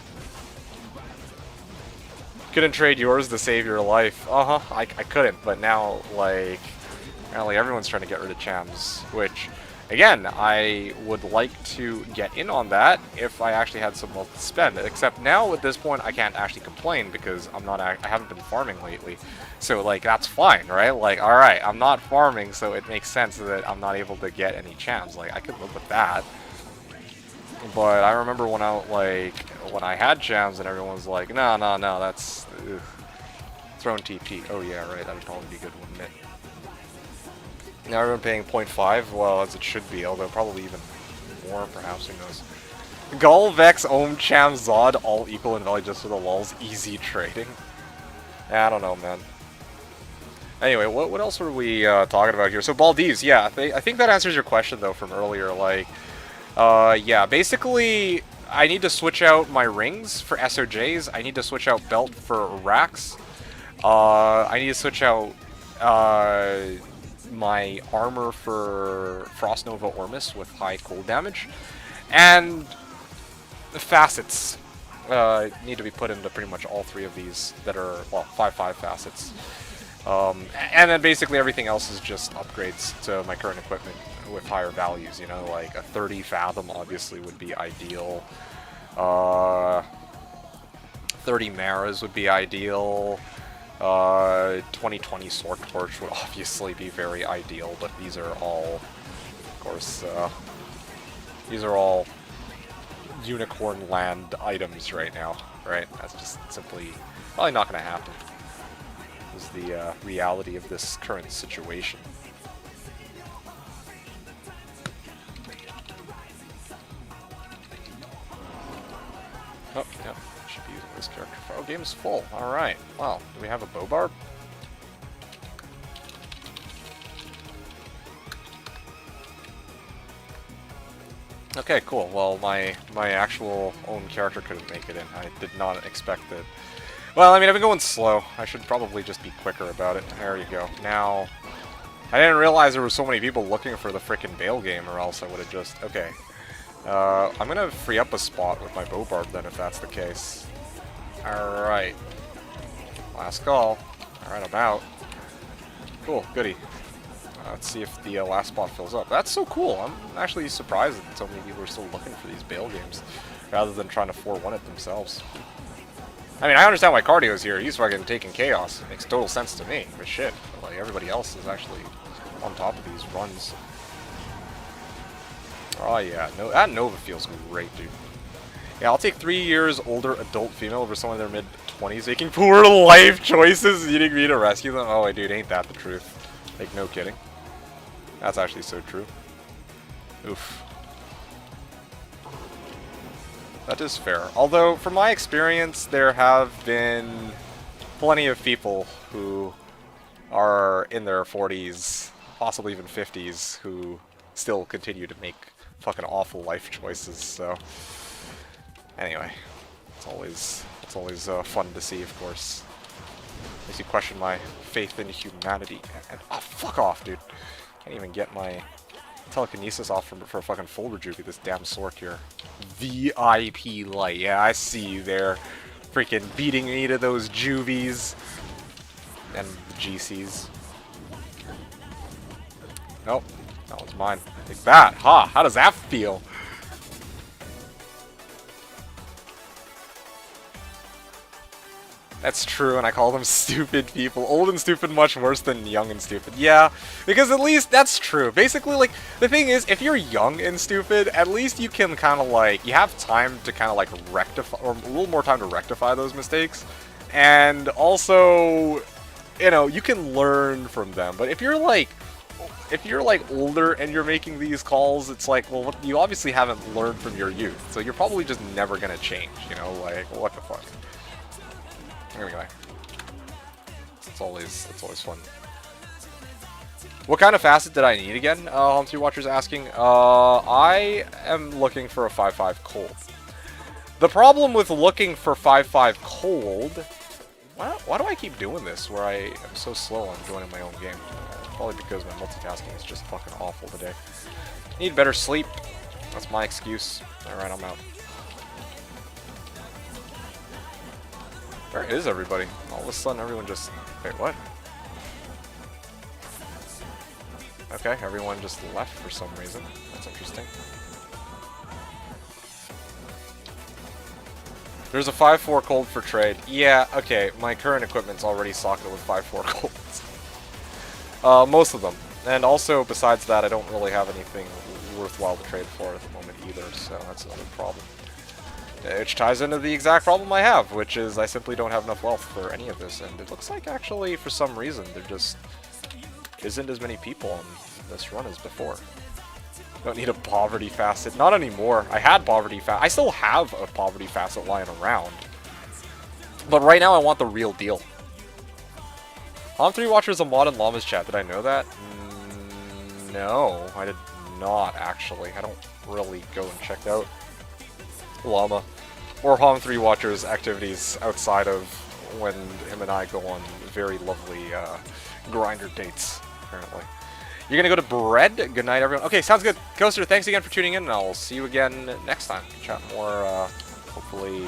Couldn't trade yours to save your life. I couldn't, but now, like, apparently everyone's trying to get rid of chams, which, again, I would like to get in on that if I actually had some wealth to spend. Except now, at this point, I can't actually complain because I haven't been farming lately. So, like, that's fine, right? Like, alright, I'm not farming, so it makes sense that I'm not able to get any chams. Like, I could live with that. But I remember when I had chams and everyone was like, no, that's... Ugh. Throne TP. Oh yeah, right, that would probably be good, wouldn't it? Now I've been paying 0.5, well, as it should be, although probably even more, perhaps, who knows. Gull, Vex, Ohm, Cham, Zod, all equal in value just for the lulz. Easy trading. I don't know, man. Anyway, what else were we talking about here? So, Baldives, yeah, I think that answers your question, though, from earlier. Like, yeah, basically, I need to switch out my rings for SOJs. I need to switch out belt for racks. I need to switch out my armor for Frost Nova Ormus with high cold damage. And the facets need to be put into pretty much all three of these that are, well, 5/5 facets. And then basically everything else is just upgrades to my current equipment with higher values, you know, like a 30 Fathom obviously would be ideal. 30 Maras would be ideal. 2020 Sword Torch would obviously be very ideal, but these are all, of course, these are all Unicorn Land items right now, right? That's just simply probably not going to happen. Is the reality of this current situation. Oh, yeah, should be using this character. Oh, game's full. Alright. Wow. Do we have a bow barb? Okay, cool. Well, my actual own character couldn't make it in. I did not expect it. Well, I mean, I've been going slow. I should probably just be quicker about it. There you go. Now, I didn't realize there were so many people looking for the frickin' Baal game, or else I would have just... Okay. I'm gonna free up a spot with my bow barb then, if that's the case. Alright. Last call. Alright, I'm out. Cool, goody. Let's see if the last spot fills up. That's so cool. I'm actually surprised that so many people are still looking for these Baal games, rather than trying to 4-1 it themselves. I mean, I understand why Cardio's here. He's fucking taking Chaos. It makes total sense to me, but shit. Like, everybody else is actually on top of these runs. Oh yeah, no, that Nova feels great, dude. Yeah, I'll take 3 years older adult female over someone in their mid-20s making poor life choices, needing me to rescue them. Oh, dude, ain't that the truth? Like, no kidding. That's actually so true. Oof. That is fair. Although, from my experience, there have been plenty of people who are in their 40s, possibly even 50s, who still continue to make fucking awful life choices, so... Anyway, it's always fun to see, of course. Makes you question my faith in humanity. And oh, fuck off, dude. Can't even get my telekinesis off for a fucking folder juvie, this damn Sork here. VIP light. Yeah, I see you there. Freaking beating me to those juvies. And GCs. Nope. That one's mine. Take that. Ha! How does that feel? That's true, and I call them stupid people. Old and stupid much worse than young and stupid. Yeah, because at least that's true. Basically, like, the thing is, if you're young and stupid, at least you can kind of, like, you have time to kind of, like, rectify, or a little more time to rectify those mistakes. And also, you know, you can learn from them. But if you're, like, older and you're making these calls, it's like, well, you obviously haven't learned from your youth. So you're probably just never gonna change, you know? Like, what the fuck? Anyway, it's always fun. What kind of facet did I need again? Home 3 Watcher's asking. I am looking for a 5-5 cold. The problem with looking for 5-5 cold... Why do I keep doing this where I am so slow on joining my own game? Probably because my multitasking is just fucking awful today. Need better sleep. That's my excuse. Alright, I'm out. Where is everybody? All of a sudden everyone just... Wait, what? Okay, everyone just left for some reason. That's interesting. There's a 5-4 cold for trade. Yeah, okay, my current equipment's already socketed with 5-4 colds. Most of them. And also, besides that, I don't really have anything worthwhile to trade for at the moment either, so that's another problem. Which ties into the exact problem I have, which is I simply don't have enough wealth for any of this, and it looks like actually, for some reason, there just isn't as many people on this run as before. Don't need a poverty facet. Not anymore. I had poverty facet. I still have a poverty facet lying around. But right now I want the real deal. Hom 3 Watcher is a mod in Llama's chat. Did I know that? No, I did not actually. I don't really go and check out Llama or Hom 3 Watcher's activities outside of when him and I go on very lovely grinder dates, apparently. You're gonna go to bread? Good night, everyone. Okay, sounds good. Coaster, thanks again for tuning in, and I'll see you again next time. Chat more, hopefully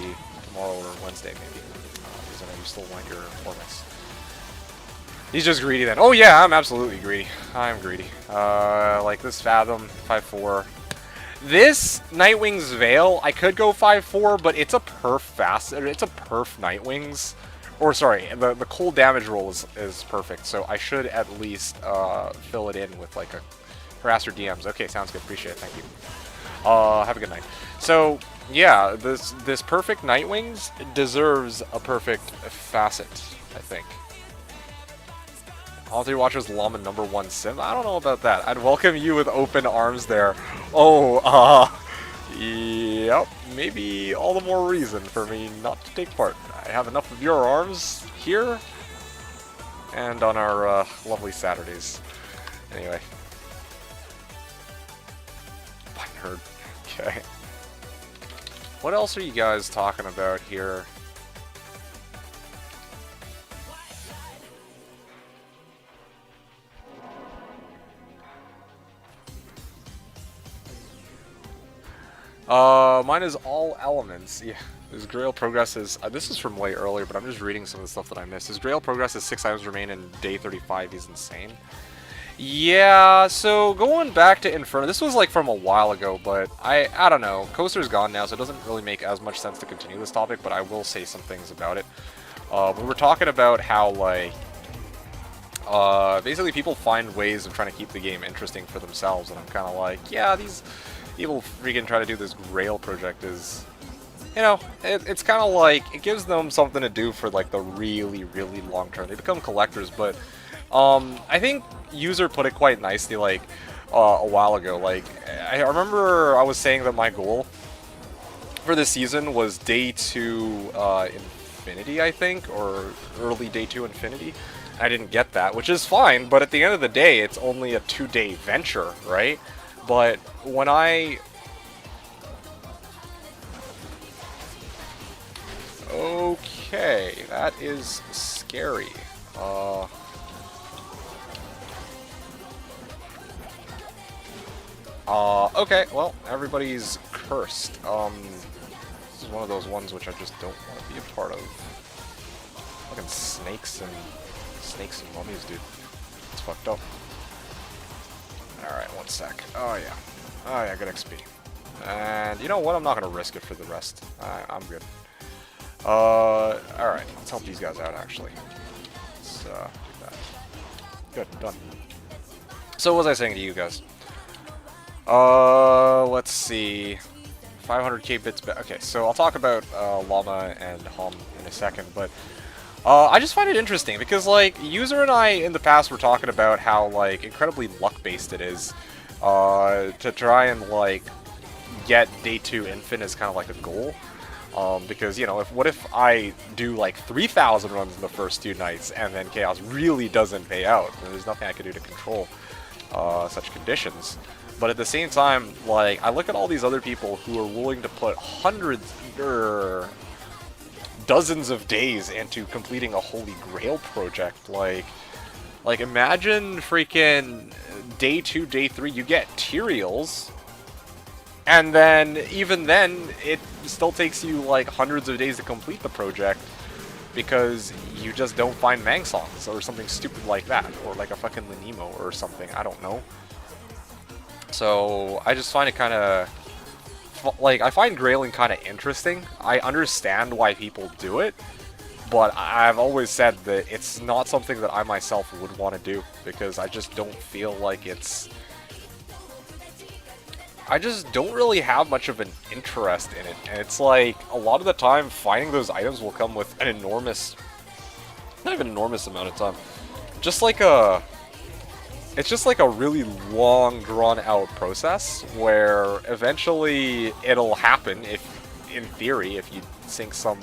tomorrow or Wednesday, maybe. Because I know you still want your formats. He's just greedy then. Oh yeah, I'm absolutely greedy. I'm greedy. Like this Fathom, 5-4. This Nightwing's Veil, I could go 5-4, but it's a perf fast. It's a perf Nightwings, Or sorry, the cold damage roll is perfect, so I should at least fill it in with like a harasser DMs. Okay, sounds good. Appreciate it. Thank you. Have a good night. So yeah, this perfect Nightwings deserves a perfect facet, I think. All three watchers Llama #1 sim. I don't know about that. I'd welcome you with open arms there. Oh, yep. Maybe all the more reason for me not to take part. I have enough of your arms here and on our lovely Saturdays. Anyway. Nerd. Okay. What else are you guys talking about here? Mine is all elements. Yeah, his Grail progress is... this is from way earlier, but I'm just reading some of the stuff that I missed. His Grail progress is 6 items remain in day 35. He's insane. Yeah, so going back to Inferno, this was like from a while ago, but I don't know. Coaster's gone now, so it doesn't really make as much sense to continue this topic, but I will say some things about it. We were talking about how, like, basically people find ways of trying to keep the game interesting for themselves, and I'm kind of like, yeah, these people freaking try to do this Grail project is, you know, it's kind of like, it gives them something to do for, like, the really, really long term. They become collectors, but I think User put it quite nicely, like, a while ago. Like, I remember I was saying that my goal for this season was day 2 Infinity, I think, or early day 2 Infinity. I didn't get that, which is fine, but at the end of the day, it's only a 2-day venture, right? But when I... Okay, that is scary. Okay, well, everybody's cursed. This is one of those ones which I just don't want to be a part of. Fucking snakes and mummies, dude. It's fucked up. Alright, one sec. Oh yeah. Oh yeah, good XP. And you know what? I'm not gonna risk it for the rest. I'm good. Alright, let's help these guys out actually. Let's do that. Good, done. So what was I saying to you guys? Let's see. 500k bits back. Okay, so I'll talk about Llama and Hum in a second, but I just find it interesting because, like, User and I in the past were talking about how, like, incredibly luck-based it is to try and, like, get day 2 Infin as kind of like a goal. Because, you know, what if I do, like, 3,000 runs in the first 2 nights and then Chaos really doesn't pay out? And there's nothing I can do to control such conditions. But at the same time, like, I look at all these other people who are willing to put hundreds or dozens of days into completing a Holy Grail project. Like imagine freaking day 2, day 3, you get Tyraels, and then even then, it still takes you like hundreds of days to complete the project because you just don't find Mang songs or something stupid like that, or like a fucking Linemo or something. I don't know. So I just find it kind of, like, I find Grailing kind of interesting. I understand why people do it, but I've always said that it's not something that I myself would want to do because I just don't feel like it's... I just don't really have much of an interest in it. And it's like, a lot of the time, finding those items will come with an enormous... not even enormous amount of time. Just like a... It's just like a really long, drawn-out process where eventually it'll happen if, in theory, if you sink some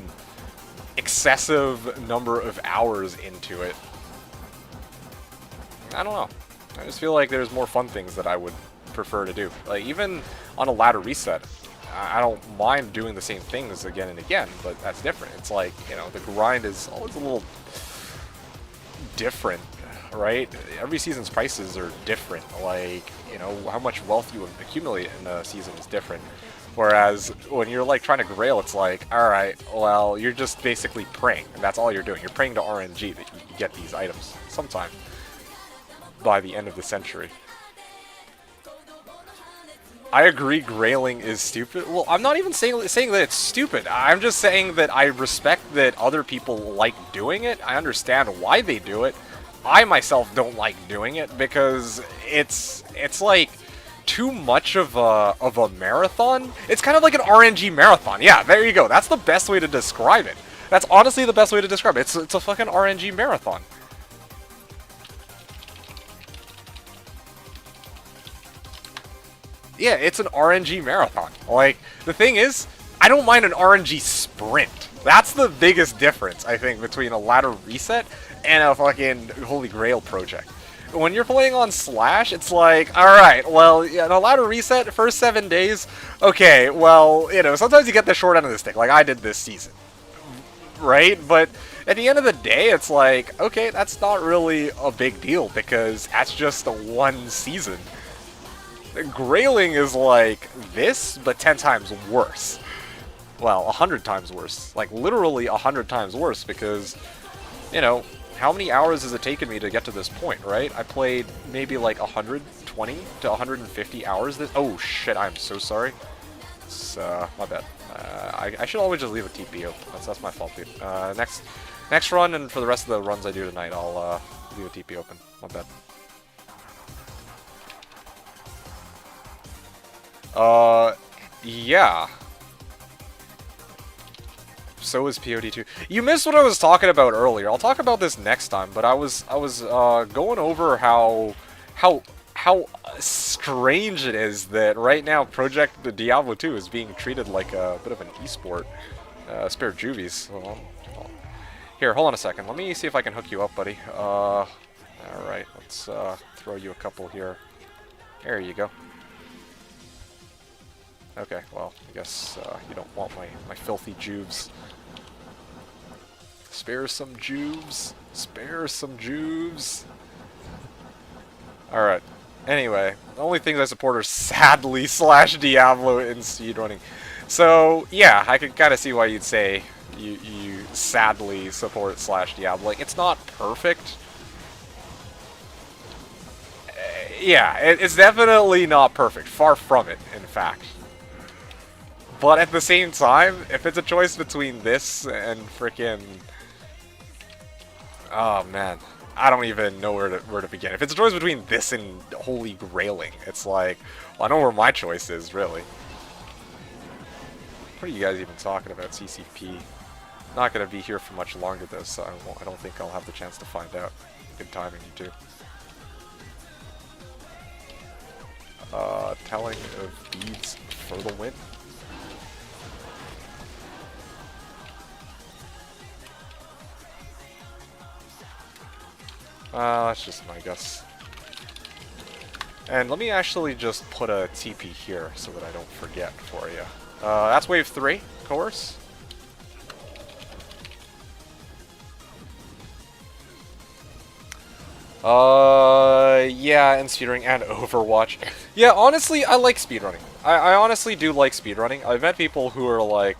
excessive number of hours into it. I don't know. I just feel like there's more fun things that I would prefer to do. Like, even on a ladder reset, I don't mind doing the same things again and again, but that's different. It's like, you know, the grind is always a little different. Right? Every season's prices are different. Like, you know, how much wealth you accumulate in a season is different. Whereas when you're like trying to grail, it's like, alright, well, you're just basically praying, and that's all you're doing. You're praying to RNG that you get these items sometime by the end of the century. I agree grailing is stupid. Well, I'm not even saying that it's stupid. I'm just saying that I respect that other people like doing it. I understand why they do it. I myself don't like doing it because it's like too much of a marathon. It's kind of like an RNG marathon. Yeah, there you go. That's the best way to describe it. That's honestly the best way to describe it. It's a fucking RNG marathon. Yeah, it's an RNG marathon. Like, the thing is, I don't mind an RNG sprint. That's the biggest difference, I think, between a ladder reset and a fucking Holy Grail project. When you're playing on Slash, it's like, alright, well, yeah, a ladder reset, first 7 days, okay, well, you know, sometimes you get the short end of the stick, like I did this season. Right? But at the end of the day, it's like, okay, that's not really a big deal, because that's just a one season. Grailing is like this, but 10 times worse. Well, 100 times worse. Like, literally 100 times worse, because, you know, how many hours has it taken me to get to this point, right? I played maybe like 120 to 150 hours this— oh shit, I'm so sorry. It's, my bad. I should always just leave a TP open. That's my fault, dude. Next run, and for the rest of the runs I do tonight, I'll leave a TP open. My bad. Yeah. So is POD2. You missed what I was talking about earlier. I'll talk about this next time, but I was going over how strange it is that right now Project Diablo 2 is being treated like a bit of an esport. Spare juvies. Here, hold on a second. Let me see if I can hook you up, buddy. Alright, let's throw you a couple here. There you go. Okay, well, I guess you don't want my filthy juves. Spare some juves. Spare some juves. Alright. Anyway, the only things I support are sadly Slashdiablo and speedrunning. So, yeah, I could kind of see why you'd say you sadly support Slashdiablo. Like, it's not perfect. Yeah, it's definitely not perfect. Far from it, in fact. But at the same time, if it's a choice between this and frickin'— oh man, I don't even know where to begin. If it's a choice between this and Holy Grailing, it's like, well, I know where my choice is, really. What are you guys even talking about, CCP? Not gonna be here for much longer though, so I don't think I'll have the chance to find out. Good timing, you two. Telling of beads for the win. That's just my guess. And let me actually just put a TP here so that I don't forget for you. That's wave 3, of course. Yeah, and speedrunning and Overwatch. Yeah, honestly, I like speedrunning. I honestly do like speedrunning. I've met people who are like,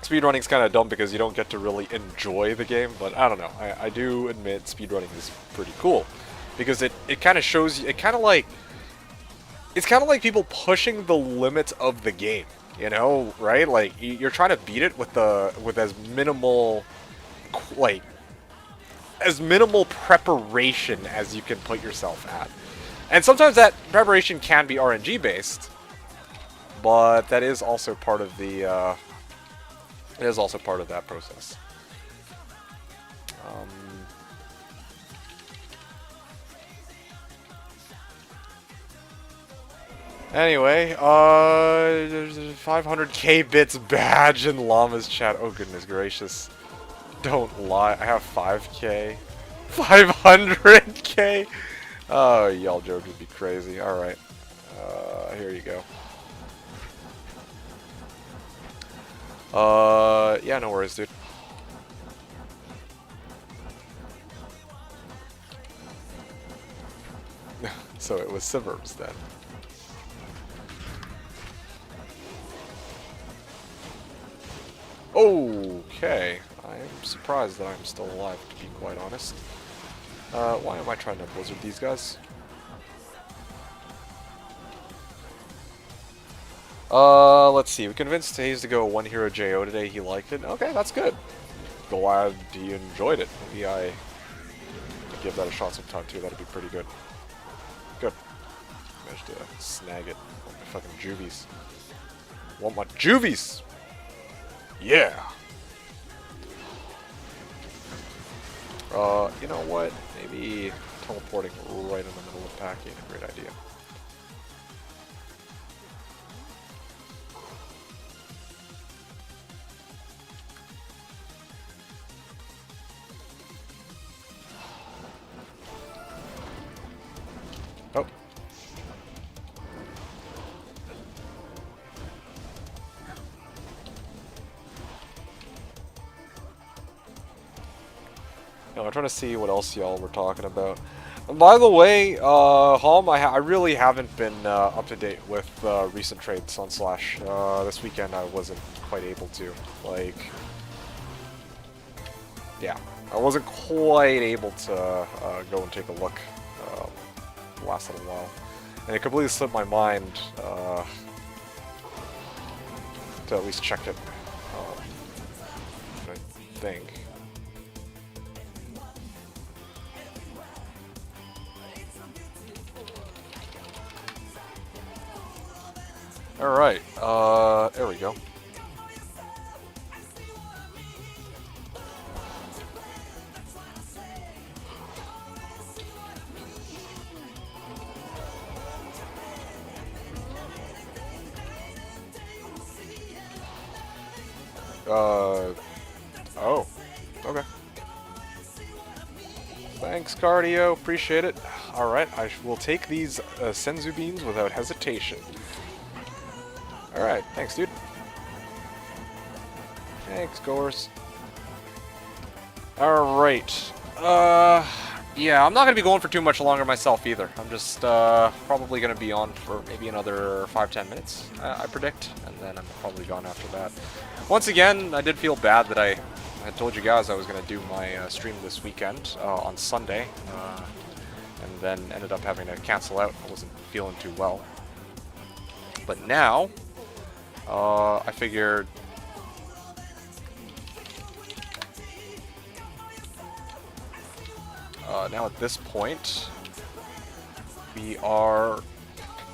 speedrunning's kind of dumb because you don't get to really enjoy the game, but I don't know. I do admit speedrunning is pretty cool because it kind of shows you, it's kind of like people pushing the limits of the game, you know, right? Like you're trying to beat it with as minimal preparation as you can put yourself at. And sometimes that preparation can be RNG based, but that is also part of the it is also part of that process. Anyway, there's a 500k bits badge in Llama's chat. Oh goodness gracious. Don't lie, I have 5k. 500k? Oh, y'all joke would be crazy. Alright. Here you go. Yeah, no worries, dude. So it was suburbs then. Okay. I'm surprised that I'm still alive, to be quite honest. Why am I trying to blizzard these guys? Let's see. We convinced Hayes to go One Hero JO today. He liked it. Okay, that's good. Glad he enjoyed it. Maybe I could give that a shot sometime too. That'd be pretty good. Good. Managed to snag it. Want my fucking juvies. Want my juvies! Yeah! You know what? Maybe teleporting right in the middle of the pack ain't a great idea. Oh. No, I'm trying to see what else y'all were talking about. And by the way, Halm, I really haven't been up to date with recent trades on Slash. This weekend I wasn't quite able to. Like, yeah, I wasn't quite able to go and take a look the last little while. And it completely slipped my mind to at least check it, I think. Alright, there we go. Oh, okay. Thanks, Cardio, appreciate it. Alright, I will take these Senzu beans without hesitation. Alright, thanks, dude. Thanks, goers. Alright. Yeah, I'm not going to be going for too much longer myself either. I'm just probably going to be on for maybe another 5-10 minutes, I predict. And then I'm probably gone after that. Once again, I did feel bad that I told you guys I was going to do my stream this weekend on Sunday. And then ended up having to cancel out. I wasn't feeling too well. But now, I figured... now at this point, we are...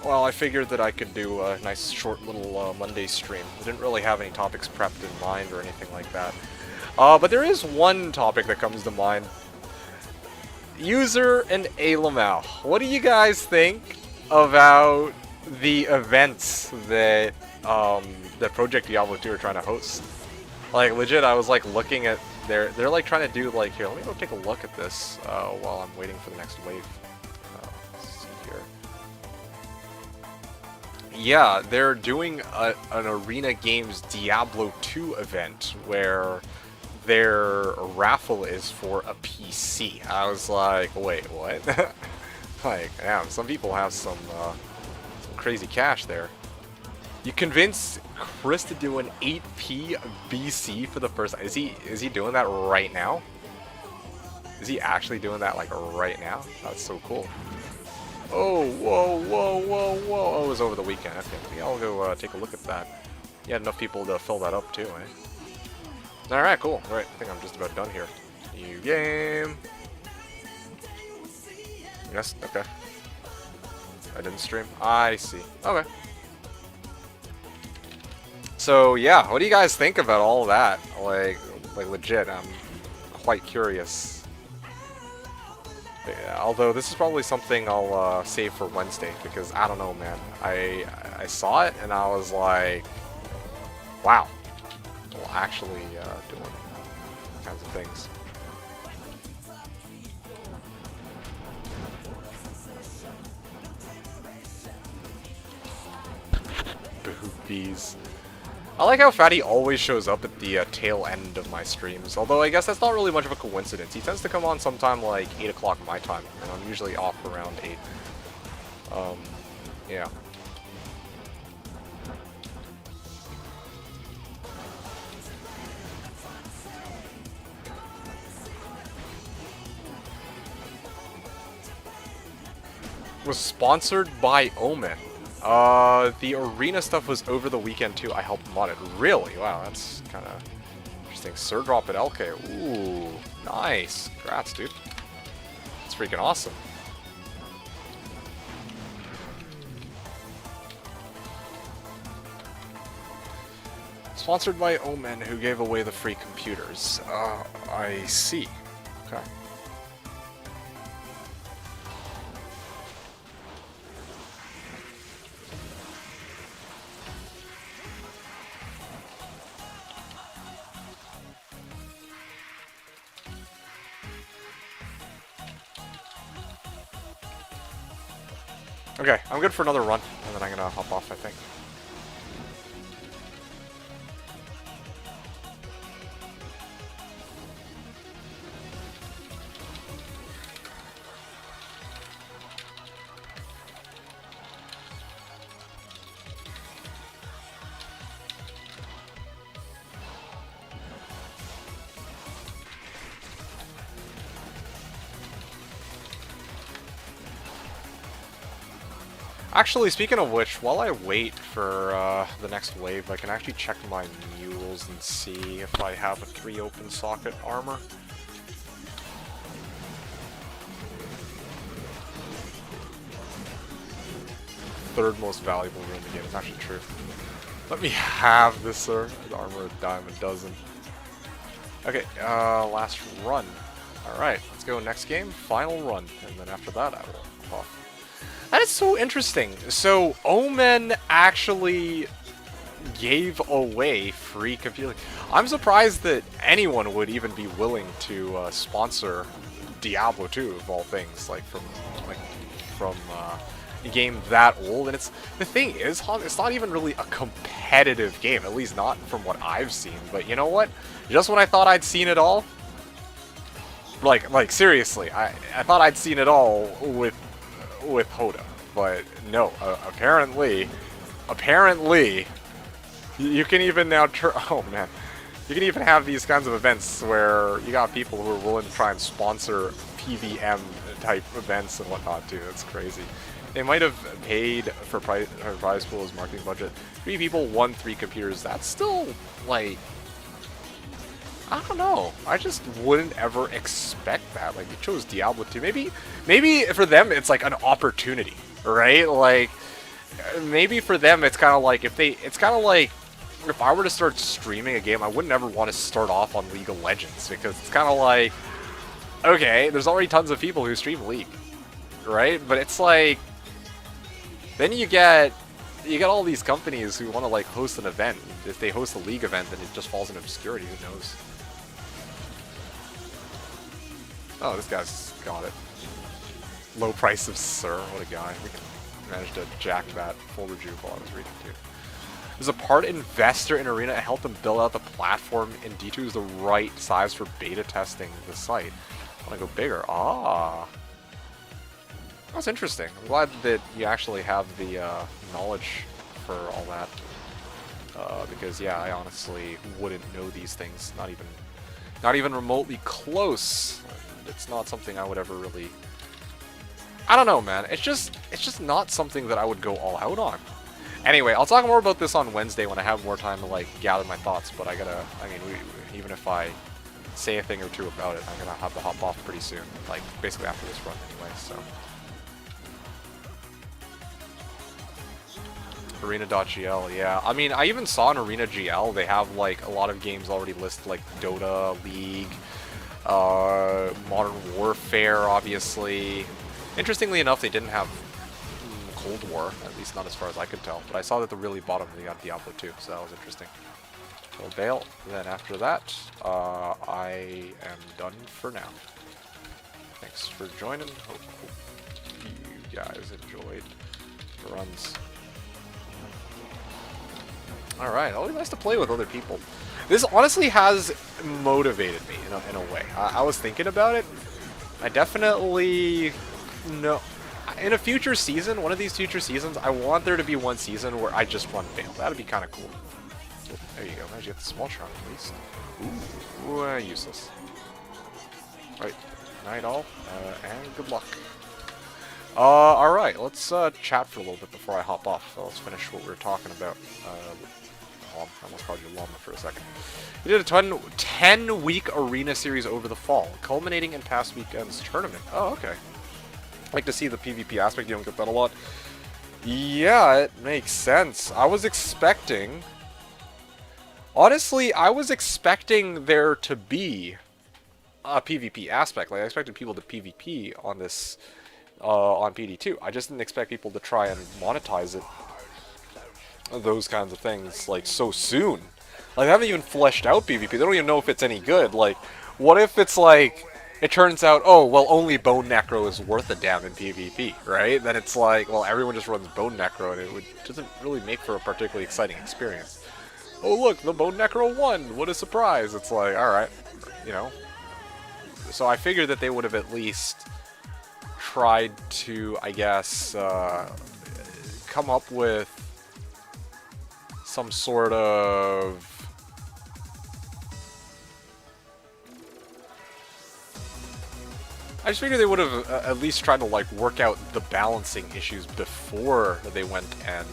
Well, I figured that I could do a nice short little Monday stream. I didn't really have any topics prepped in mind or anything like that. But there is one topic that comes to mind. User and Alamau. What do you guys think about the events that that Project Diablo 2 are trying to host? Like, legit, I was like looking at they're like trying to do like, here, let me go take a look at this while I'm waiting for the next wave. Let's see here. Yeah, they're doing an Arena Games Diablo 2 event where their raffle is for a PC. I was like, wait, what? Like, damn, some people have some crazy cash there. You convinced Chris to do an 8P BC for the first time. Is he doing that right now? Is he actually doing that like right now? That's so cool. Oh, whoa, whoa, whoa, whoa. Oh, it was over the weekend. Okay, maybe I'll go take a look at that. You had enough people to fill that up too, eh? Alright, cool. Alright, I think I'm just about done here. New game. Yes, okay. I didn't stream. I see. Okay. So yeah, what do you guys think about all that? Like legit, I'm quite curious. Yeah, although this is probably something I'll save for Wednesday because I don't know, man. I saw it and I was like, wow, well, actually doing all kinds of things. Boobies. I like how Fatty always shows up at the tail end of my streams, although I guess that's not really much of a coincidence. He tends to come on sometime like 8 o'clock my time, and I'm usually off around 8. Yeah. Was sponsored by Omen. The arena stuff was over the weekend too. I helped mod it. Really? Wow, that's kind of interesting. Sir drop at LK. Ooh, nice. Congrats, dude. That's freaking awesome. Sponsored by Omen, who gave away the free computers. I see. Okay. Okay, I'm good for another run, and then I'm gonna hop off, I think. Actually, speaking of which, while I wait for the next wave, I can actually check my mules and see if I have a 3 open socket armor. Third most valuable room in the game. It's actually true. Let me have this, sir. The armor of dime a dozen. Okay, last run. Alright, let's go next game, final run, and then after that I will hop off. That is so interesting. So, Omen actually gave away free computer. I'm surprised that anyone would even be willing to sponsor Diablo 2 of all things, like from a game that old. And the thing is, it's not even really a competitive game, at least not from what I've seen. But you know what? Just when I thought I'd seen it all, like seriously, I thought I'd seen it all with Hoda, but no. Apparently, you can even now. Oh man, you can even have these kinds of events where you got people who are willing to try and sponsor PVM type events and whatnot too. That's crazy. They might have paid for prize pool as marketing budget. 3 people won 3 computers. That's still like, I don't know. I just wouldn't ever expect that. Like, you chose Diablo 2. Maybe for them it's like an opportunity, right? Like, maybe for them it's kind of like if I were to start streaming a game, I wouldn't ever want to start off on League of Legends, because it's kind of like, okay, there's already tons of people who stream League, right? But it's like, then you get all these companies who want to like host an event. If they host a League event, then it just falls in obscurity. Who knows? Oh, this guy's got it. Low price of Sir. What a guy. We managed to jack that full rejuve while I was reading too. There's a part investor in Arena and helped them build out the platform, and D2 is the right size for beta testing the site. I want to go bigger. Ah. That's interesting. I'm glad that you actually have the knowledge for all that. Because yeah, I honestly wouldn't know these things. Not even remotely close. It's not something I would ever really. I don't know, man. It's just not something that I would go all out on. Anyway, I'll talk more about this on Wednesday when I have more time to like gather my thoughts. But even if I say a thing or two about it, I'm gonna have to hop off pretty soon. Like basically after this run, anyway. So. Arena.gl, yeah. I mean, I even saw in Arena.gl, they have like a lot of games already listed, like Dota, League, Modern Warfare, obviously. Interestingly enough, they didn't have Cold War, at least not as far as I could tell. But I saw that the really bottom they got Diablo 2, so that was interesting. Pub Baal. Then after that, I am done for now. Thanks for joining. Hope you guys enjoyed the runs. Alright, always nice to play with other people. This honestly has motivated me in a way. I was thinking about it. I definitely know. In a future season, one of these future seasons, I want there to be one season where I just run Baal. That'd be kind of cool. There you go. Managed to get the small charm at least. Ooh, useless. Alright, night all, and good luck. Alright, let's chat for a little bit before I hop off. So let's finish what we were talking about. I almost called you Llama for a second. We did a 10-week arena series over the fall, culminating in past weekend's tournament. Oh, okay. I like to see the PvP aspect. You don't get that a lot. Yeah, it makes sense. I was expecting... Honestly, I was expecting there to be a PvP aspect. Like, I expected people to PvP on this, on PD2. I just didn't expect people to try and monetize it. Those kinds of things, like, so soon. Like, they haven't even fleshed out PvP. They don't even know if it's any good. Like, what if it's like... It turns out, oh, well, only Bone Necro is worth a damn in PvP, right? Then it's like, well, everyone just runs Bone Necro, and it doesn't really make for a particularly exciting experience. Oh, look, the Bone Necro won! What a surprise! It's like, alright, you know. So I figured that they would have at least tried to, I guess, come up with some sort of... I just figured they would have at least tried to like work out the balancing issues before they went and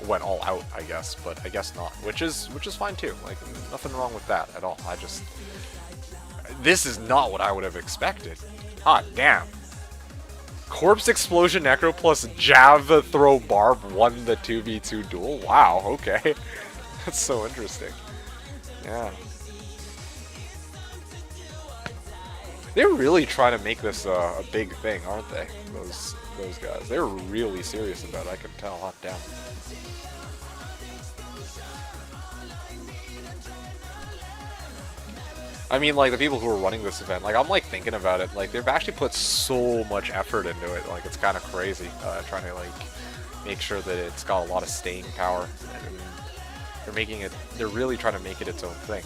went all out, I guess. But I guess not, which is fine too. Like, nothing wrong with that at all. This is not what I would have expected. Hot damn. Corpse Explosion Necro plus Java Throw Barb won the 2v2 duel. Wow. Okay, that's so interesting. Yeah. They're really trying to make this a big thing, aren't they? Those guys. They're really serious about it, I can tell. Hot damn. I mean, like, the people who are running this event, like, I'm, like, thinking about it. Like, they've actually put so much effort into it. Like, it's kind of crazy. Trying to, like, make sure that it's got a lot of staying power. And they're really trying to make it its own thing.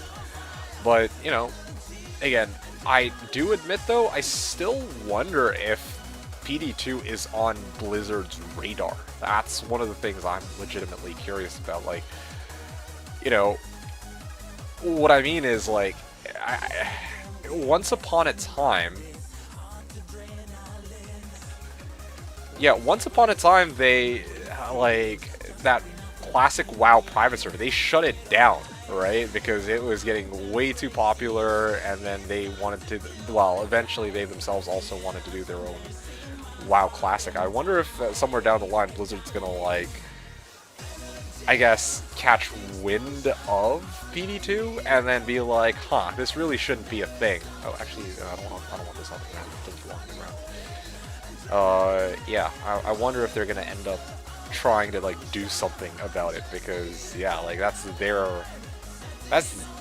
But, you know, again, I do admit, though, I still wonder if PD2 is on Blizzard's radar. That's one of the things I'm legitimately curious about. Like, you know, what I mean is, like, once upon a time, they, like, that classic WoW private server, they shut it down. Right, because it was getting way too popular, and then they wanted to, well, eventually they themselves also wanted to do their own WoW Classic. I wonder if somewhere down the line Blizzard's gonna, like, I guess, catch wind of PD2 and then be like, huh, this really shouldn't be a thing. Oh, actually, I don't want this on the ground. It doesn't belong on the ground. Yeah, I wonder if they're gonna end up trying to, like, do something about it, because, yeah, like,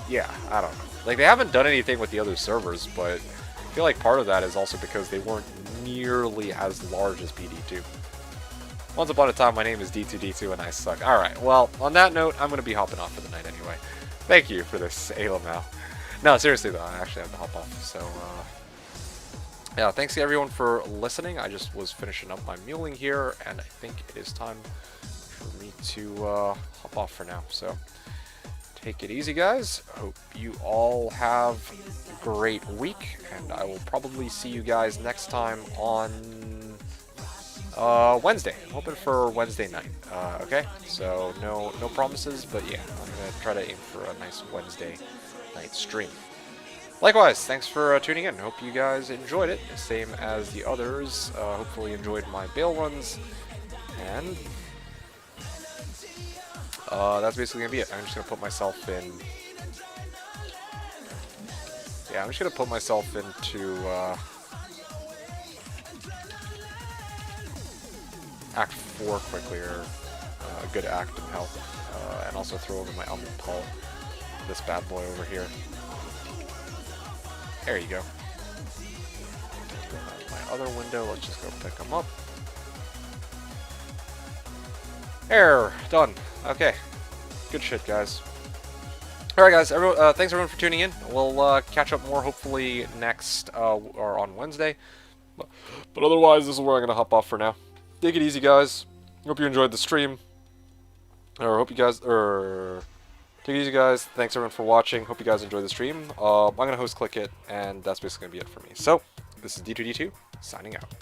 yeah, I don't know. Like, they haven't done anything with the other servers, but I feel like part of that is also because they weren't nearly as large as PD2. Once upon a time, my name is D2D2 and I suck. Alright, well, on that note, I'm going to be hopping off for the night anyway. Thank you for this, Alamau. No, seriously though, I actually have to hop off, so, yeah, thanks to everyone for listening. I just was finishing up my muling here, and I think it is time for me to, hop off for now, so... Take it easy, guys. Hope you all have a great week, and I will probably see you guys next time on Wednesday. I'm hoping for Wednesday night. Okay, so no promises, but yeah, I'm gonna try to aim for a nice Wednesday night stream. Likewise, thanks for tuning in. Hope you guys enjoyed it, same as the others. Hopefully enjoyed my bail runs, and that's basically gonna be it. I'm just gonna put myself in. Yeah, I'm just gonna put myself into Act 4 quickly, or a good act of health, and also throw over my Almond Paul, this bad boy over here. There you go. My other window. Let's just go pick them up. There, done. Okay, good shit, guys. Alright, guys, thanks everyone for tuning in. We'll catch up more hopefully next, or on Wednesday. But otherwise, this is where I'm going to hop off for now. Take it easy, guys. Hope you enjoyed the stream. Or hope you guys, take it easy, guys. Thanks everyone for watching. Hope you guys enjoyed the stream. I'm going to host click it, and that's basically going to be it for me. So, this is D2D2, signing out.